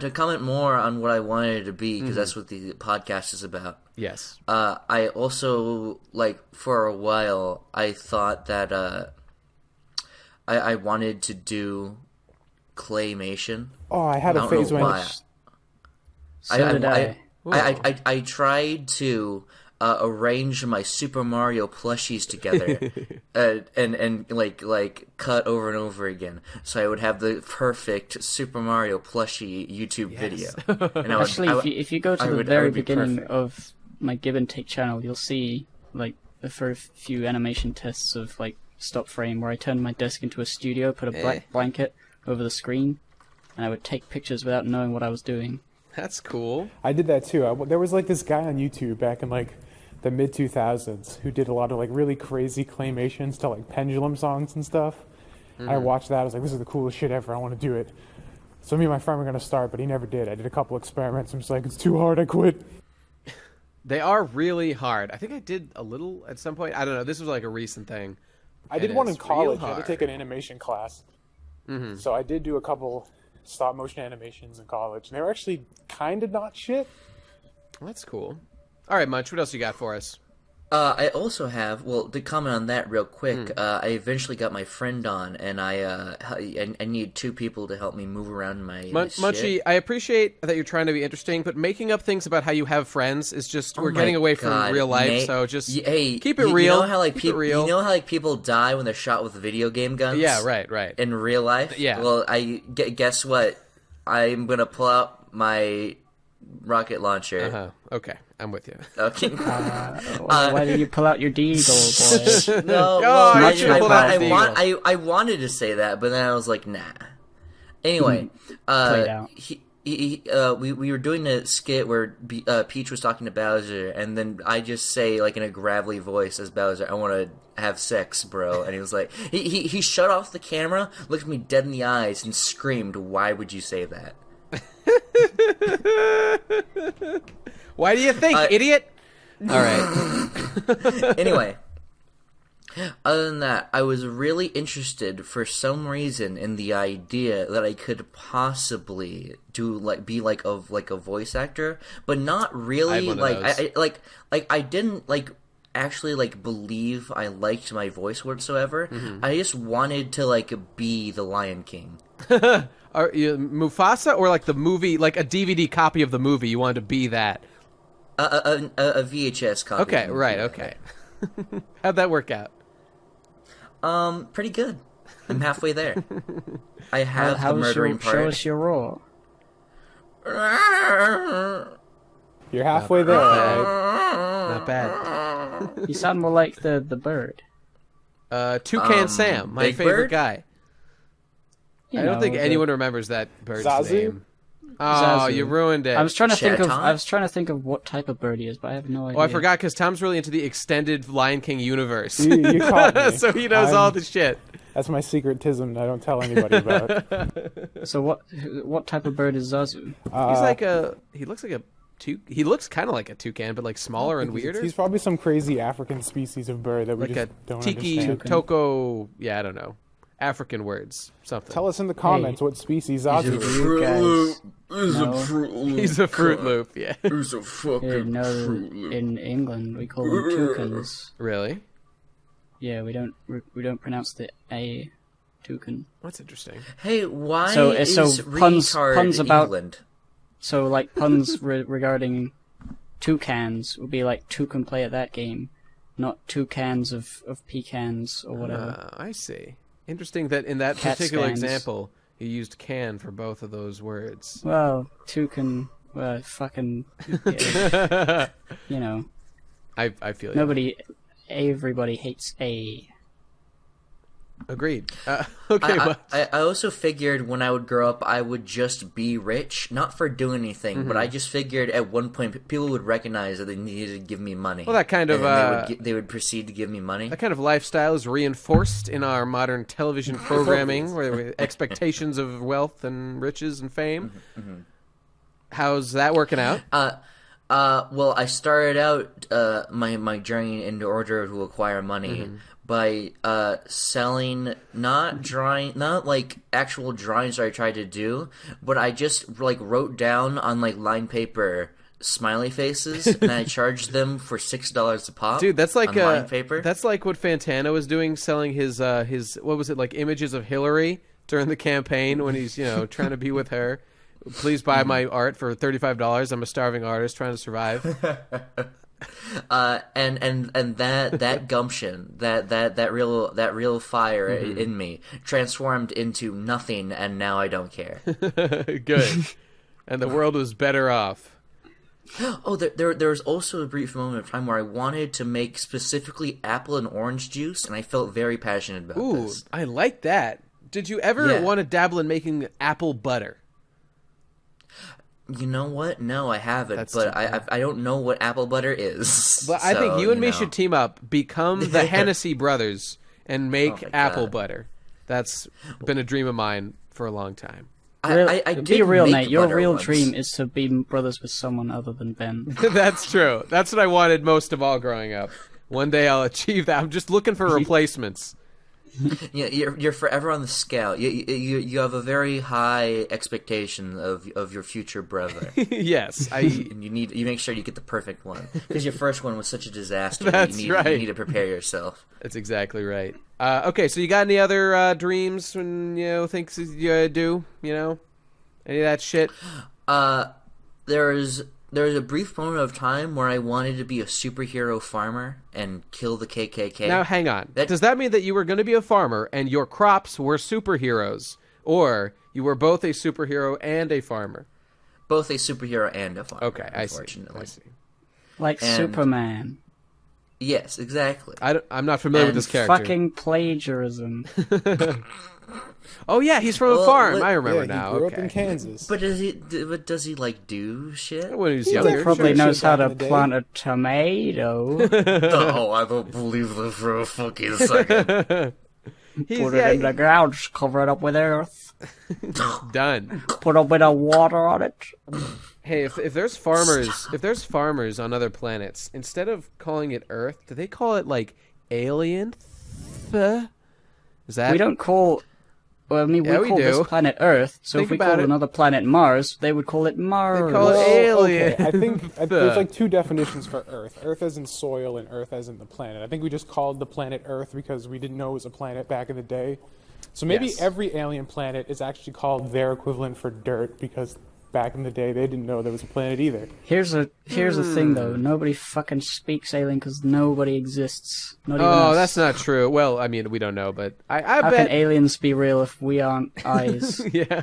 [SPEAKER 5] To comment more on what I wanted it to be, because that's what the podcast is about.
[SPEAKER 2] Yes.
[SPEAKER 5] I also, like, for a while, I thought that I wanted to do claymation.
[SPEAKER 4] Oh, I had a
[SPEAKER 5] don't
[SPEAKER 4] phase
[SPEAKER 5] know
[SPEAKER 4] when
[SPEAKER 5] why.
[SPEAKER 3] So did I.
[SPEAKER 5] I tried to arrange my Super Mario plushies together and like cut over and over again, so I would have the perfect Super Mario plushie YouTube video. And I would,
[SPEAKER 3] Actually, if you go to
[SPEAKER 5] I
[SPEAKER 3] the
[SPEAKER 5] would- I
[SPEAKER 3] very
[SPEAKER 5] would be
[SPEAKER 3] beginning
[SPEAKER 5] perfect.
[SPEAKER 3] of my Give and Take channel, you'll see like the first few animation tests of like stop frame where I turned my desk into a studio, put a black blanket over the screen, and I would take pictures without knowing what I was doing.
[SPEAKER 2] That's cool.
[SPEAKER 4] I did that too. There was like this guy on YouTube back in like the mid 2000s who did a lot of like really crazy claymations to like Pendulum songs and stuff. I watched that. I was like, this is the coolest shit ever. I want to do it. So me and my friend were going to start, but he never did. I did a couple experiments. I'm just like, it's too hard. I quit.
[SPEAKER 2] They are really hard. I think I did a little at some point. I don't know. This was like a recent thing.
[SPEAKER 4] I did
[SPEAKER 2] And
[SPEAKER 4] one in
[SPEAKER 2] it's real
[SPEAKER 4] college. I had to
[SPEAKER 2] hard.
[SPEAKER 4] take an animation class. So I did do a couple stop motion animations in college. And they were actually kind of not shit.
[SPEAKER 2] Well, that's cool. All right, Munch, what else you got for us?
[SPEAKER 5] I also have, well, to comment on that real quick, I eventually got my friend on, and I need 2 people to help me move around my
[SPEAKER 2] Munchie,
[SPEAKER 5] shit.
[SPEAKER 2] I appreciate that you're trying to be interesting, but making up things about how you have friends is just, we're
[SPEAKER 5] Oh my
[SPEAKER 2] getting away from
[SPEAKER 5] God,
[SPEAKER 2] real life,
[SPEAKER 5] Nate.
[SPEAKER 2] so just
[SPEAKER 5] Hey,
[SPEAKER 2] keep it
[SPEAKER 5] you
[SPEAKER 2] real.
[SPEAKER 5] know how like
[SPEAKER 2] Keep it
[SPEAKER 5] people,
[SPEAKER 2] real.
[SPEAKER 5] you know how like people die when they're shot with video game guns?
[SPEAKER 2] Yeah, right.
[SPEAKER 5] In real life?
[SPEAKER 2] Yeah.
[SPEAKER 5] Well, guess what? I'm gonna pull out my rocket launcher.
[SPEAKER 2] Okay, I'm with you.
[SPEAKER 5] Okay.
[SPEAKER 3] Why did you pull out your deagle, boy?
[SPEAKER 5] No,
[SPEAKER 2] Oh,
[SPEAKER 5] well,
[SPEAKER 2] you
[SPEAKER 5] I,
[SPEAKER 2] should
[SPEAKER 5] I,
[SPEAKER 2] pull
[SPEAKER 5] I,
[SPEAKER 2] out the
[SPEAKER 5] want, I wanted to say that, but then I was like, nah. Anyway,
[SPEAKER 3] Played out.
[SPEAKER 5] we were doing a skit where Peach was talking to Bowser, and then I just say, like in a gravelly voice as Bowser, I want to have sex, bro. And he was like, he shut off the camera, looked me dead in the eyes, and screamed, "Why would you say that?"
[SPEAKER 2] Why do you think, idiot? All right.
[SPEAKER 5] Anyway, other than that, I was really interested for some reason in the idea that I could possibly be like a voice actor, but not
[SPEAKER 2] I
[SPEAKER 5] really.
[SPEAKER 2] had one of those.
[SPEAKER 5] I didn't actually believe I liked my voice whatsoever. I just wanted to be the Lion King.
[SPEAKER 2] Are you Mufasa or like the movie, like a DVD copy of the movie? You wanted to be that?
[SPEAKER 5] A VHS copy.
[SPEAKER 2] Okay, right. Okay. How'd that work out?
[SPEAKER 5] Pretty good. I'm halfway there. I have the murdering
[SPEAKER 3] show
[SPEAKER 5] part.
[SPEAKER 3] us your roar.
[SPEAKER 4] You're halfway there.
[SPEAKER 2] Not bad.
[SPEAKER 3] You sound more like the bird.
[SPEAKER 2] Toucan Sam, my
[SPEAKER 5] Big
[SPEAKER 2] favorite
[SPEAKER 5] Bird?
[SPEAKER 2] guy.
[SPEAKER 3] You
[SPEAKER 2] I don't
[SPEAKER 3] know,
[SPEAKER 2] think
[SPEAKER 3] the-
[SPEAKER 2] anyone remembers that bird's
[SPEAKER 4] Zazu?
[SPEAKER 2] name. Oh,
[SPEAKER 3] Zazu.
[SPEAKER 2] you ruined it.
[SPEAKER 3] I was trying to think of.
[SPEAKER 5] Chaton?
[SPEAKER 3] I was trying to think of what type of bird he is, but I have no idea.
[SPEAKER 2] Oh, I forgot because Tom's really into the extended Lion King universe.
[SPEAKER 4] You caught me.
[SPEAKER 2] So he knows all the shit.
[SPEAKER 4] That's my secretism that I don't tell anybody about.
[SPEAKER 3] So what type of bird is Zazu?
[SPEAKER 2] He's like a. He looks like a. He looks kind of like a toucan, but like smaller and weirder.
[SPEAKER 4] He's probably some crazy African species of bird that we
[SPEAKER 2] Like a
[SPEAKER 4] just don't
[SPEAKER 2] tiki
[SPEAKER 4] understand.
[SPEAKER 2] toko. Yeah, I don't know. African words, something.
[SPEAKER 4] Tell us in the comments what species Zazu is.
[SPEAKER 3] You guys
[SPEAKER 2] He's a Fruit Loop. Yeah.
[SPEAKER 5] Who's a fucking
[SPEAKER 3] didn't know that in England we call them toucans.
[SPEAKER 2] Really?
[SPEAKER 3] Yeah, we don't pronounce the a toucan.
[SPEAKER 2] That's interesting.
[SPEAKER 5] Hey, why
[SPEAKER 3] So
[SPEAKER 5] is
[SPEAKER 3] puns
[SPEAKER 5] retard
[SPEAKER 3] about-
[SPEAKER 5] England?
[SPEAKER 3] So like puns regarding toucans would be like toucan play at that game, not two cans of pecans or whatever.
[SPEAKER 2] I see. Interesting that in that
[SPEAKER 3] Cat
[SPEAKER 2] particular
[SPEAKER 3] scans.
[SPEAKER 2] example, you used "can" for both of those words.
[SPEAKER 3] Well, toucan, fucking, yeah, you know,
[SPEAKER 2] I feel you.
[SPEAKER 3] everybody hates a.
[SPEAKER 2] Agreed. Okay, well,
[SPEAKER 5] I also figured when I would grow up, I would just be rich, not for doing anything, but I just figured at one point people would recognize that they needed to give me money.
[SPEAKER 2] Well, that kind
[SPEAKER 5] and
[SPEAKER 2] of,
[SPEAKER 5] then they would proceed to give me money.
[SPEAKER 2] that kind of lifestyle is reinforced in our modern television programming, where expectations of wealth and riches and fame. How's that working out?
[SPEAKER 5] Well, I started out my journey into order to acquire money by selling not like actual drawings that I tried to do, but I just wrote down on line paper smiley faces and I charged them for $6 a pop.
[SPEAKER 2] Dude, that's like
[SPEAKER 5] on line paper.
[SPEAKER 2] that's like what Fantana was doing, selling his what was it, like images of Hillary during the campaign when he's trying to be with her. Please buy my art for $35. I'm a starving artist trying to survive.
[SPEAKER 5] And that gumption, that real fire in me transformed into nothing, and now I don't care.
[SPEAKER 2] Good. And the world was better off.
[SPEAKER 5] Oh, there was also a brief moment of time where I wanted to make specifically apple and orange juice, and I felt very passionate about
[SPEAKER 2] Ooh,
[SPEAKER 5] this.
[SPEAKER 2] I like that. Did you ever
[SPEAKER 5] Yeah.
[SPEAKER 2] want to dabble in making apple butter?
[SPEAKER 5] You know what? No, I haven't.
[SPEAKER 2] That's
[SPEAKER 5] But
[SPEAKER 2] too bad.
[SPEAKER 5] I don't know what apple butter is.
[SPEAKER 2] But I think
[SPEAKER 5] so,
[SPEAKER 2] you and me
[SPEAKER 5] know.
[SPEAKER 2] should team up, become the Hennessy brothers, and make
[SPEAKER 5] my
[SPEAKER 2] apple
[SPEAKER 5] God.
[SPEAKER 2] butter. That's been a dream of mine for a long time.
[SPEAKER 5] I
[SPEAKER 3] Be
[SPEAKER 5] did
[SPEAKER 3] real,
[SPEAKER 5] make
[SPEAKER 3] Nate. Your
[SPEAKER 5] butter
[SPEAKER 3] real
[SPEAKER 5] once.
[SPEAKER 3] dream is to be brothers with someone other than Ben.
[SPEAKER 2] That's true. That's what I wanted most of all growing up. One day I'll achieve that. I'm just looking for replacements.
[SPEAKER 5] Yeah, you're forever on the scale. You have a very high expectation of your future brother,
[SPEAKER 2] Yes,
[SPEAKER 5] and you make sure you get the perfect one because your first one was such a disaster.
[SPEAKER 2] That's
[SPEAKER 5] you
[SPEAKER 2] right.
[SPEAKER 5] need to prepare yourself.
[SPEAKER 2] that's exactly right. Okay, so you got any other dreams and things you do? Any of that shit?
[SPEAKER 5] There was a brief moment of time where I wanted to be a superhero farmer and kill the KKK.
[SPEAKER 2] Now, hang on.
[SPEAKER 5] That-
[SPEAKER 2] Does that mean that you were going to be a farmer and your crops were superheroes, or you were both a superhero and a farmer?
[SPEAKER 5] Both a superhero and a farmer.
[SPEAKER 2] Okay, I see.
[SPEAKER 5] Unfortunately.
[SPEAKER 2] I see.
[SPEAKER 3] Like
[SPEAKER 5] And-
[SPEAKER 3] Superman.
[SPEAKER 5] Yes, exactly.
[SPEAKER 2] I'm not familiar with
[SPEAKER 5] And
[SPEAKER 2] this character.
[SPEAKER 3] Fucking plagiarism.
[SPEAKER 2] Oh yeah, he's from a
[SPEAKER 5] Well,
[SPEAKER 2] farm.
[SPEAKER 5] let-
[SPEAKER 2] I
[SPEAKER 4] Yeah,
[SPEAKER 2] remember
[SPEAKER 4] he
[SPEAKER 2] now.
[SPEAKER 4] grew
[SPEAKER 2] Okay.
[SPEAKER 4] up in Kansas.
[SPEAKER 5] But does he like do shit?
[SPEAKER 2] When he was
[SPEAKER 4] He
[SPEAKER 2] younger,
[SPEAKER 3] Probably
[SPEAKER 4] Sure,
[SPEAKER 3] knows
[SPEAKER 4] shit
[SPEAKER 3] how
[SPEAKER 4] back
[SPEAKER 3] to
[SPEAKER 4] in the day.
[SPEAKER 3] plant a tomato.
[SPEAKER 5] Oh, I don't believe this for a fucking second.
[SPEAKER 2] he's
[SPEAKER 3] Put it in the ground, just cover it up with earth.
[SPEAKER 2] done.
[SPEAKER 3] Put a bit of water on it.
[SPEAKER 2] Hey, if there's farmers on other planets, instead of calling it Earth, do they call it like alien? Is that
[SPEAKER 3] We don't call. Well, I mean,
[SPEAKER 2] Yeah,
[SPEAKER 3] we
[SPEAKER 2] we
[SPEAKER 3] call
[SPEAKER 2] do.
[SPEAKER 3] this planet Earth, so
[SPEAKER 2] Think
[SPEAKER 3] if we
[SPEAKER 2] about
[SPEAKER 3] call
[SPEAKER 2] it.
[SPEAKER 3] another planet Mars, they would call it Mars.
[SPEAKER 2] call it
[SPEAKER 4] Well,
[SPEAKER 2] alien.
[SPEAKER 4] okay, I think there's like two definitions for Earth. Earth as in soil and Earth as in the planet. I think we just called the planet Earth because we didn't know it was a planet back in the day. So maybe
[SPEAKER 2] Yes.
[SPEAKER 4] every alien planet is actually called their equivalent for dirt because back in the day they didn't know there was a planet either.
[SPEAKER 3] Here's the thing, though. Nobody fucking speaks alien because nobody exists. Not even
[SPEAKER 2] Oh,
[SPEAKER 3] us.
[SPEAKER 2] that's not true. Well, I mean, we don't know, but I
[SPEAKER 3] How
[SPEAKER 2] bet.
[SPEAKER 3] can aliens be real if we aren't eyes?
[SPEAKER 2] Yeah.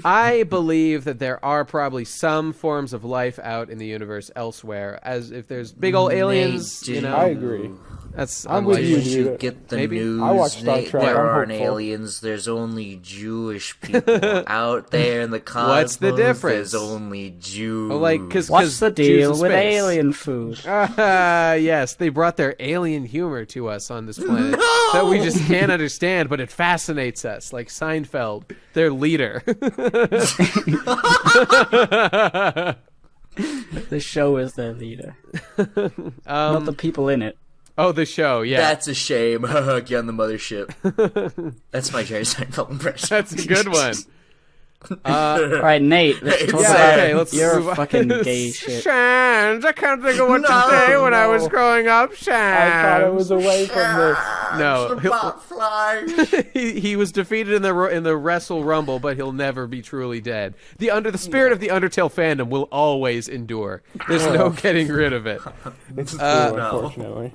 [SPEAKER 2] I believe that there are probably some forms of life out in the universe elsewhere. As if there's big old aliens,
[SPEAKER 5] Nate,
[SPEAKER 2] know.
[SPEAKER 4] I agree.
[SPEAKER 2] That's
[SPEAKER 4] I'm with
[SPEAKER 2] unlikely.
[SPEAKER 4] you,
[SPEAKER 5] Did you
[SPEAKER 4] dude.
[SPEAKER 5] get the
[SPEAKER 2] Maybe.
[SPEAKER 5] news?
[SPEAKER 4] I watched Star
[SPEAKER 5] Nate?
[SPEAKER 4] Trek,
[SPEAKER 5] There
[SPEAKER 4] I'm
[SPEAKER 5] aren't
[SPEAKER 4] hopeful.
[SPEAKER 5] aliens. There's only Jewish people out there in the cosmos.
[SPEAKER 2] What's the difference?
[SPEAKER 5] There's only Jews.
[SPEAKER 2] Oh, like, cause
[SPEAKER 3] What's the
[SPEAKER 2] Jews
[SPEAKER 3] deal
[SPEAKER 2] in
[SPEAKER 3] with
[SPEAKER 2] space.
[SPEAKER 3] alien food?
[SPEAKER 2] Yes, they brought their alien humor to us on this planet that we just can't understand, but it fascinates us, like Seinfeld, their leader.
[SPEAKER 3] The show is their leader, not the people in it.
[SPEAKER 2] Oh, the show, yeah.
[SPEAKER 5] That's a shame. Get on the mothership. That's my Jerry Seinfeld impression.
[SPEAKER 2] That's a good one.
[SPEAKER 3] All right, Nate. Let's talk
[SPEAKER 5] Yeah,
[SPEAKER 3] about
[SPEAKER 2] okay, let's
[SPEAKER 3] your
[SPEAKER 2] move on.
[SPEAKER 3] fucking gay shit.
[SPEAKER 2] Shans, I can't think of what to
[SPEAKER 5] No,
[SPEAKER 2] say when I
[SPEAKER 4] no.
[SPEAKER 2] was growing up. Shans.
[SPEAKER 4] I thought it was away from this.
[SPEAKER 2] No,
[SPEAKER 5] Fly.
[SPEAKER 2] he was defeated in the Wrestle Rumble, but he'll never be truly dead. The spirit of the Undertale fandom will always endure. There's no getting rid of it.
[SPEAKER 4] It's true,
[SPEAKER 5] no.
[SPEAKER 4] unfortunately.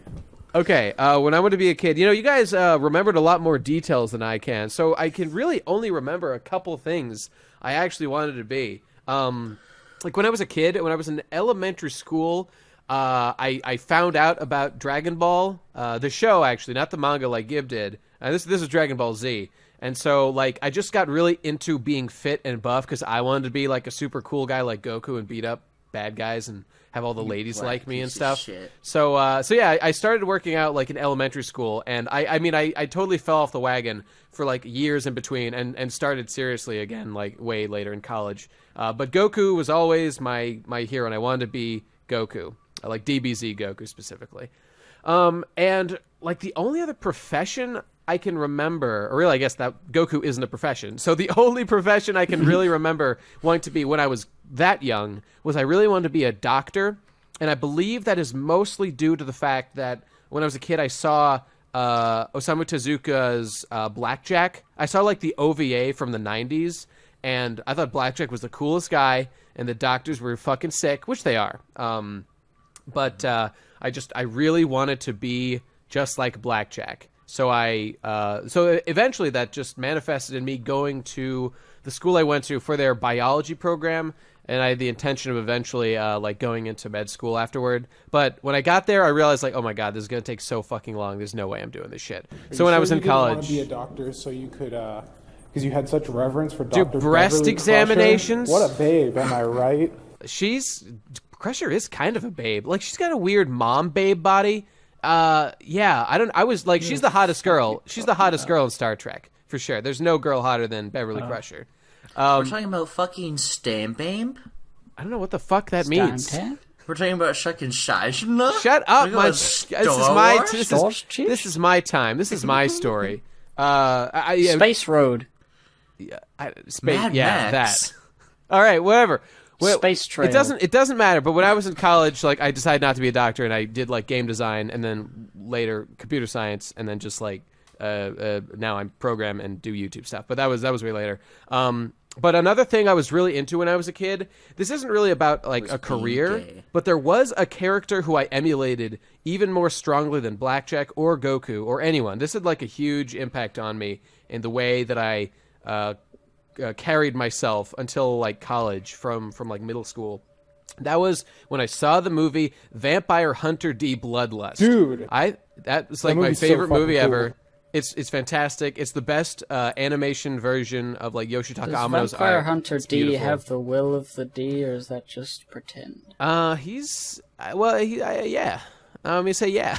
[SPEAKER 2] Okay, when I wanted to be a kid, you guys remembered a lot more details than I can, so I can really only remember a couple things I actually wanted to be. Like when I was a kid, when I was in elementary school, I found out about Dragon Ball, the show actually, not the manga like Gib did. This is Dragon Ball Z. And so, like, I just got really into being fit and buff because I wanted to be like a super cool guy like Goku and beat up bad guys and have all the ladies
[SPEAKER 5] black
[SPEAKER 2] like me and
[SPEAKER 5] piece of
[SPEAKER 2] stuff.
[SPEAKER 5] shit.
[SPEAKER 2] So yeah, I started working out like in elementary school, and I mean, I totally fell off the wagon for like years in between, and started seriously again like way later in college. But Goku was always my hero, and I wanted to be Goku, like DBZ Goku specifically. And like the only other profession I can remember, or really I guess that Goku isn't a profession. So the only profession I can really remember wanting to be when I was that young was I really wanted to be a doctor. And I believe that is mostly due to the fact that when I was a kid, I saw Osamu Tezuka's Blackjack. I saw like the OVA from the 90s, and I thought Blackjack was the coolest guy, and the doctors were fucking sick, which they are. But I really wanted to be just like Blackjack. So so eventually that just manifested in me going to the school I went to for their biology program, and I had the intention of eventually like going into med school afterward. But when I got there, I realized like, oh my god, this is gonna take so fucking long. There's no way I'm doing this shit. So when I was in
[SPEAKER 4] You didn't want
[SPEAKER 2] college,
[SPEAKER 4] to be a doctor so you could because you had such reverence for Dr.
[SPEAKER 2] breast
[SPEAKER 4] Beverly
[SPEAKER 2] examinations?
[SPEAKER 4] Crusher. What a babe, am I right?
[SPEAKER 2] Crusher is kind of a babe. Like, she's got a weird mom babe body. I was like, she's the hottest girl. She's the hottest girl in Star Trek, for sure. There's no girl hotter than Beverly Crusher.
[SPEAKER 5] We're talking about fucking Stambabe?
[SPEAKER 2] I don't know what the fuck that means.
[SPEAKER 3] Stan?
[SPEAKER 5] We're talking about fucking Shajna?
[SPEAKER 2] Shut up,
[SPEAKER 5] We're talking about Star Wars?
[SPEAKER 2] this is my time. This is my story.
[SPEAKER 3] Space Road.
[SPEAKER 5] Mad
[SPEAKER 2] yeah,
[SPEAKER 5] Max.
[SPEAKER 2] that. All right, whatever. Well,
[SPEAKER 3] Space Trail.
[SPEAKER 2] It doesn't matter. But when I was in college, like, I decided not to be a doctor, and I did like game design, and then later computer science, and then just like now I'm program and do YouTube stuff. But that was way later. But another thing I was really into when I was a kid, this isn't really about like a career, but there was a character who I emulated even more strongly than Blackjack or Goku or anyone. This had like a huge impact on me in the way that I carried myself until like college from like middle school. That was when I saw the movie Vampire Hunter D Bloodlust.
[SPEAKER 4] Dude.
[SPEAKER 2] That was like my
[SPEAKER 4] movie's so
[SPEAKER 2] favorite
[SPEAKER 4] fucking
[SPEAKER 2] movie
[SPEAKER 4] cool.
[SPEAKER 2] ever. It's fantastic. It's the best animation version of like Yoshitaka
[SPEAKER 3] Does
[SPEAKER 2] Amano's
[SPEAKER 3] Vampire
[SPEAKER 2] art.
[SPEAKER 3] Hunter
[SPEAKER 2] It's
[SPEAKER 3] D
[SPEAKER 2] beautiful.
[SPEAKER 3] have the will of the D, or is that just pretend?
[SPEAKER 2] He's well, yeah. Let me say yeah.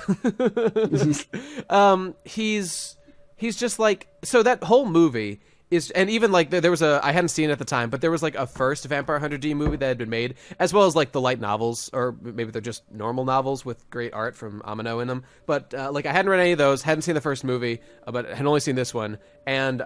[SPEAKER 2] He's just like, so that whole movie is, and even like there was I hadn't seen it at the time, but there was like a first Vampire Hunter D movie that had been made, as well as like the light novels, or maybe they're just normal novels with great art from Amano in them. But like I hadn't read any of those, hadn't seen the first movie, but had only seen this one, and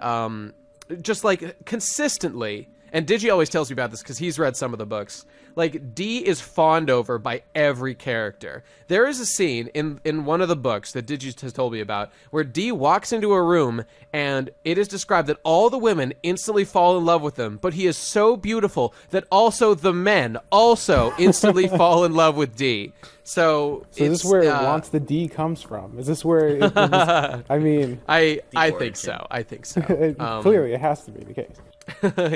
[SPEAKER 2] just like consistently. And Digi always tells me about this because he's read some of the books. Like, D is fawned over by every character. There is a scene in one of the books that Digi has told me about where D walks into a room and it is described that all the women instantly fall in love with him, but he is so beautiful that also the men also instantly fall in love with D. So
[SPEAKER 4] is this where Wants the D comes from? Is this where it was, I mean,
[SPEAKER 2] I think
[SPEAKER 5] origin.
[SPEAKER 2] so. I think so.
[SPEAKER 4] clearly it has to be the case.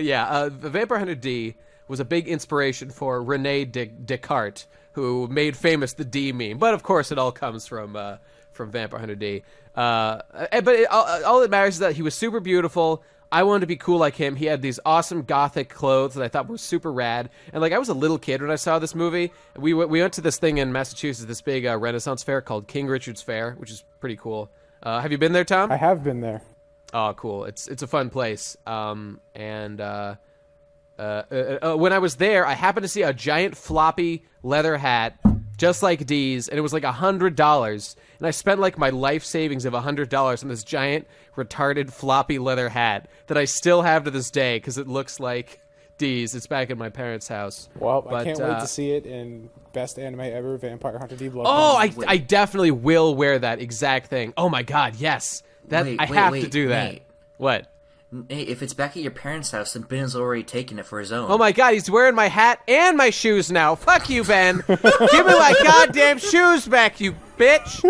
[SPEAKER 2] Yeah, the Vampire Hunter D was a big inspiration for Rene Descartes, who made famous the D meme. But of course, it all comes from Vampire Hunter D. But all that matters is that he was super beautiful. I wanted to be cool like him. He had these awesome gothic clothes that I thought were super rad. And like I was a little kid when I saw this movie. We went to this thing in Massachusetts, this big Renaissance fair called King Richard's Fair, which is pretty cool. Have you been there, Tom?
[SPEAKER 4] I have been there.
[SPEAKER 2] Oh, cool! It's a fun place. When I was there, I happened to see a giant floppy leather hat, just like Dee's, and it was like $100. And I spent like my life savings of $100 on this giant retarded floppy leather hat that I still have to this day because it looks like Dee's. It's back at my parents' house.
[SPEAKER 4] Well, I
[SPEAKER 2] But,
[SPEAKER 4] can't wait to see it in best anime ever, Vampire Hunter D Blood.
[SPEAKER 2] Oh, I definitely will wear that exact thing. Oh my god, yes! I have to do that.
[SPEAKER 5] Nate.
[SPEAKER 2] What?
[SPEAKER 5] Hey, if it's back at your parents' house, then Ben has already taken it for his own.
[SPEAKER 2] Oh my god, he's wearing my hat and my shoes now. Fuck you, Ben. Give me my goddamn shoes back, you bitch.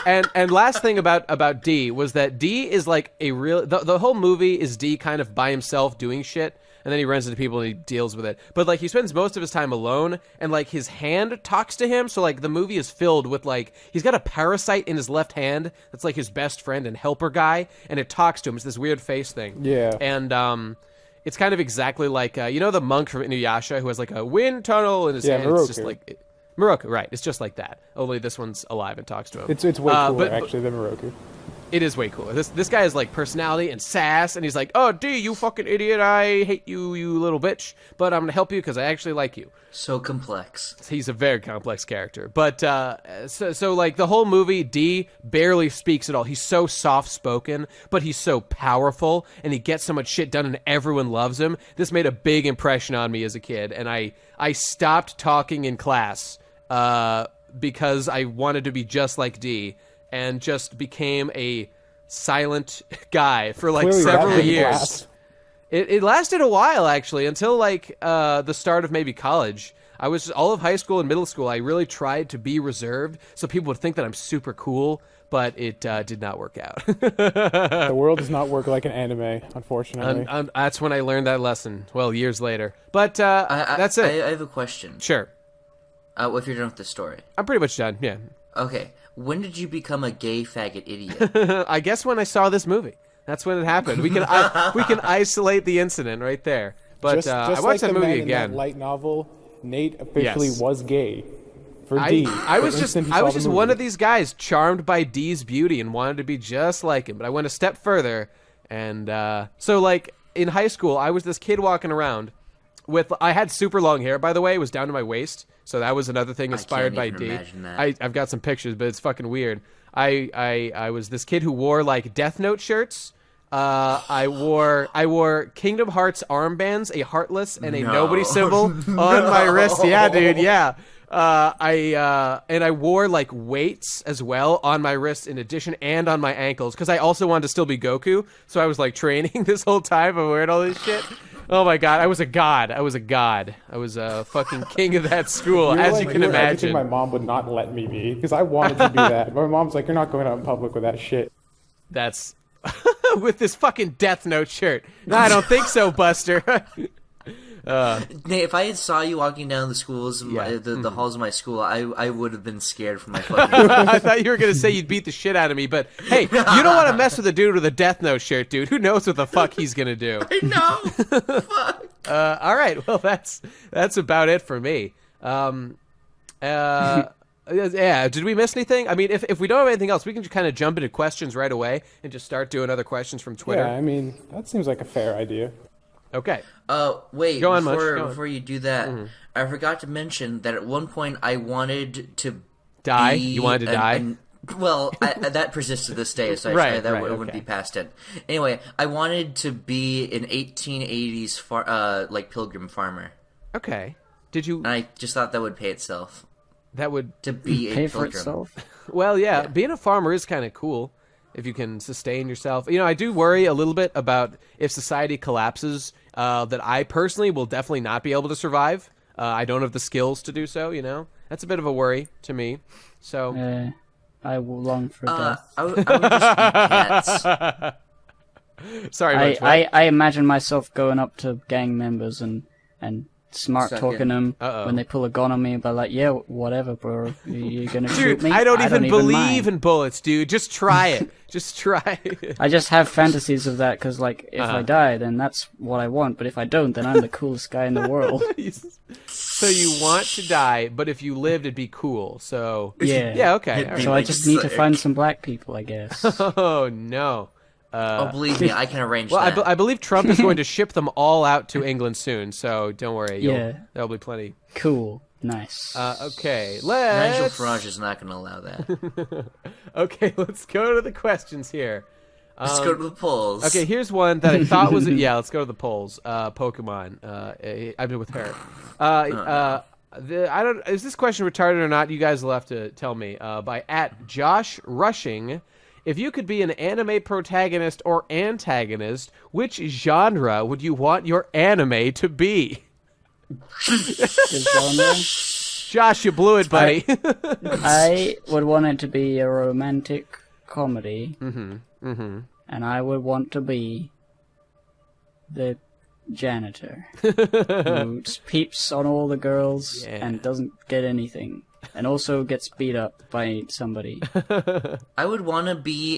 [SPEAKER 2] And last thing about D was that D is like a real... The whole movie is D kind of by himself doing shit, and then he runs into people and he deals with it. But like he spends most of his time alone, and like his hand talks to him, so like the movie is filled with like... He's got a parasite in his left hand that's like his best friend and helper guy, and it talks to him. It's this weird face thing.
[SPEAKER 4] Yeah.
[SPEAKER 2] And it's kind of exactly like... you know the monk from Inuyasha who has like a wind tunnel in his hand?
[SPEAKER 4] Moroku.
[SPEAKER 2] It's just like... Moroku, right. It's just like that. Only this one's alive and talks to him.
[SPEAKER 4] It's way cooler,
[SPEAKER 2] but
[SPEAKER 4] actually, than Moroku.
[SPEAKER 2] It is way cooler. This guy has like personality and sass, and he's like, "Oh, D, you fucking idiot! I hate you, you little bitch. But I'm gonna help you because I actually like you."
[SPEAKER 5] So complex.
[SPEAKER 2] He's a very complex character. But so like the whole movie, D barely speaks at all. He's so soft spoken, but he's so powerful, and he gets so much shit done, and everyone loves him. This made a big impression on me as a kid, and I stopped talking in class because I wanted to be just like D. And just became a silent guy for like
[SPEAKER 4] Clearly
[SPEAKER 2] several
[SPEAKER 4] that didn't
[SPEAKER 2] years.
[SPEAKER 4] last.
[SPEAKER 2] It lasted a while actually, until like the start of maybe college. I was all of high school and middle school. I really tried to be reserved so people would think that I'm super cool, but it did not work out.
[SPEAKER 4] The world does not work like an anime, unfortunately.
[SPEAKER 2] That's when I learned that lesson. Well, years later. But that's it.
[SPEAKER 5] I have a question.
[SPEAKER 2] Sure,
[SPEAKER 5] If you're done with the story.
[SPEAKER 2] I'm pretty much done. Yeah.
[SPEAKER 5] Okay. When did you become a gay faggot idiot?
[SPEAKER 2] I guess when I saw this movie. That's when it happened. We can isolate the incident right there. But I watched
[SPEAKER 4] like
[SPEAKER 2] that
[SPEAKER 4] the
[SPEAKER 2] movie
[SPEAKER 4] man
[SPEAKER 2] again.
[SPEAKER 4] in that light novel, Nate officially
[SPEAKER 2] Yes.
[SPEAKER 4] was gay. For D.
[SPEAKER 2] I was just one of these guys charmed by D's beauty and wanted to be just like him. But I went a step further, and so like in high school, I was this kid walking around with. I had super long hair, by the way. It was down to my waist, so that was another thing inspired by
[SPEAKER 5] even
[SPEAKER 2] D.
[SPEAKER 5] imagine that.
[SPEAKER 2] I've got some pictures, but it's fucking weird. I was this kid who wore like Death Note shirts. I wore Kingdom Hearts armbands, a heartless and a nobody symbol on my wrist. Yeah, dude. Yeah. I wore like weights as well on my wrists in addition and on my ankles because I also wanted to still be Goku. So I was like training this whole time of wearing all this shit. Oh my god, I was a god. I was a fucking king of that school, as you can imagine.
[SPEAKER 4] My mom would not let me be because I wanted to be that. My mom's like, "You're not going out in public with that shit."
[SPEAKER 2] That's with this fucking Death Note shirt. No, I don't think so, Buster.
[SPEAKER 5] Nate, if I had saw you walking down the schools, the halls of my school, I would have been scared for my fucking life.
[SPEAKER 2] I thought you were going to say you'd beat the shit out of me, but hey, you don't want to mess with a dude with a Death Note shirt, dude. Who knows what the fuck he's going to do?
[SPEAKER 5] I know. Fuck.
[SPEAKER 2] All right, well, that's about it for me. Yeah, did we miss anything? I mean, if we don't have anything else, we can just kind of jump into questions right away and just start doing other questions from Twitter.
[SPEAKER 4] Yeah, I mean, that seems like a fair idea.
[SPEAKER 2] Okay.
[SPEAKER 5] Wait,
[SPEAKER 2] Go on,
[SPEAKER 5] before you do that, I forgot to mention that at one point I wanted to
[SPEAKER 2] Die?
[SPEAKER 5] be
[SPEAKER 2] You wanted to die?
[SPEAKER 5] Well, that persists to this day, so
[SPEAKER 2] Right,
[SPEAKER 5] that
[SPEAKER 2] right,
[SPEAKER 5] wouldn't
[SPEAKER 2] okay.
[SPEAKER 5] be past it. Anyway, I wanted to be an 1880s like pilgrim farmer.
[SPEAKER 2] Okay. Did you...
[SPEAKER 5] And I just thought that would pay itself
[SPEAKER 2] That would...
[SPEAKER 5] to be
[SPEAKER 3] Pay
[SPEAKER 5] a
[SPEAKER 3] for
[SPEAKER 5] pilgrim.
[SPEAKER 3] itself.
[SPEAKER 2] Well, yeah, being a farmer is kind of cool if you can sustain yourself. You know, I do worry a little bit about if society collapses, that I personally will definitely not be able to survive. I don't have the skills to do so, you know? That's a bit of a worry to me. So...
[SPEAKER 3] I will long for death.
[SPEAKER 5] I would just eat cats.
[SPEAKER 2] Sorry, Munch, what?
[SPEAKER 3] I imagine myself going up to gang members and smart
[SPEAKER 5] Suck
[SPEAKER 3] talking
[SPEAKER 5] it.
[SPEAKER 3] them
[SPEAKER 2] Uh-oh.
[SPEAKER 3] when they pull a gun on me and be like, yeah, whatever, bro. You're gonna shoot
[SPEAKER 2] Dude,
[SPEAKER 3] me?
[SPEAKER 2] I don't even believe
[SPEAKER 3] mind.
[SPEAKER 2] in bullets, dude. Just try it. Just try it.
[SPEAKER 3] I just have fantasies of that because, like, if
[SPEAKER 2] Uh-huh.
[SPEAKER 3] I die, then that's what I want. But if I don't, then I'm the coolest guy in the world.
[SPEAKER 2] So you want to die, but if you lived, it'd be cool. So
[SPEAKER 3] Yeah.
[SPEAKER 2] yeah, okay. all
[SPEAKER 5] Be
[SPEAKER 2] right.
[SPEAKER 3] So I
[SPEAKER 5] like
[SPEAKER 3] just need to
[SPEAKER 5] sick.
[SPEAKER 3] find some black people, I guess.
[SPEAKER 2] Oh no.
[SPEAKER 5] Oh, believe me, I can arrange
[SPEAKER 2] Well,
[SPEAKER 5] that.
[SPEAKER 2] I believe Trump is going to ship them all out to England soon. So don't worry.
[SPEAKER 3] Yeah.
[SPEAKER 2] There'll be plenty.
[SPEAKER 3] Cool. Nice.
[SPEAKER 2] Okay,
[SPEAKER 5] Nigel
[SPEAKER 2] let's.
[SPEAKER 5] Farage is not going to allow that.
[SPEAKER 2] Okay, let's go to the questions here.
[SPEAKER 5] Let's go to the polls.
[SPEAKER 2] Okay, here's one that I thought was yeah. Let's go to the polls. Pokemon. I've been with her. I don't. Is this question retarded or not? You guys will have to tell me. By @JoshRushing, if you could be an anime protagonist or antagonist, which genre would you want your anime to be?
[SPEAKER 3] Good genre.
[SPEAKER 2] Josh, you blew it, buddy.
[SPEAKER 3] I would want it to be a romantic comedy. And I would want to be the janitor who peeps on all the girls and doesn't get anything, and also gets beat up by somebody.
[SPEAKER 5] I would want to be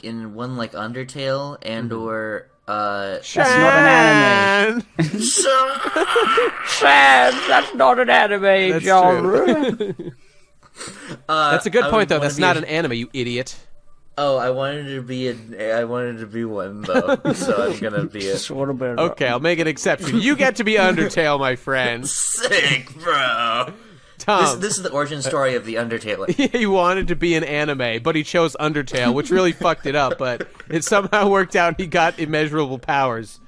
[SPEAKER 5] in one like Undertale and or
[SPEAKER 3] That's not an anime. That's not an anime
[SPEAKER 2] That's
[SPEAKER 3] genre.
[SPEAKER 2] That's a good
[SPEAKER 5] I
[SPEAKER 2] point,
[SPEAKER 5] would
[SPEAKER 2] though.
[SPEAKER 5] wanna
[SPEAKER 2] That's
[SPEAKER 5] be
[SPEAKER 2] not
[SPEAKER 5] a-
[SPEAKER 2] an anime, you idiot.
[SPEAKER 5] Oh, I wanted to be one though, so I'm gonna be it.
[SPEAKER 3] Sort of better.
[SPEAKER 2] Okay, I'll make an exception. You get to be Undertale, my friend.
[SPEAKER 5] Sick, bro.
[SPEAKER 2] Tom,
[SPEAKER 5] This is the origin story of the Undertale.
[SPEAKER 2] he wanted to be an anime, but he chose Undertale, which really fucked it up, but it somehow worked out and he got immeasurable powers.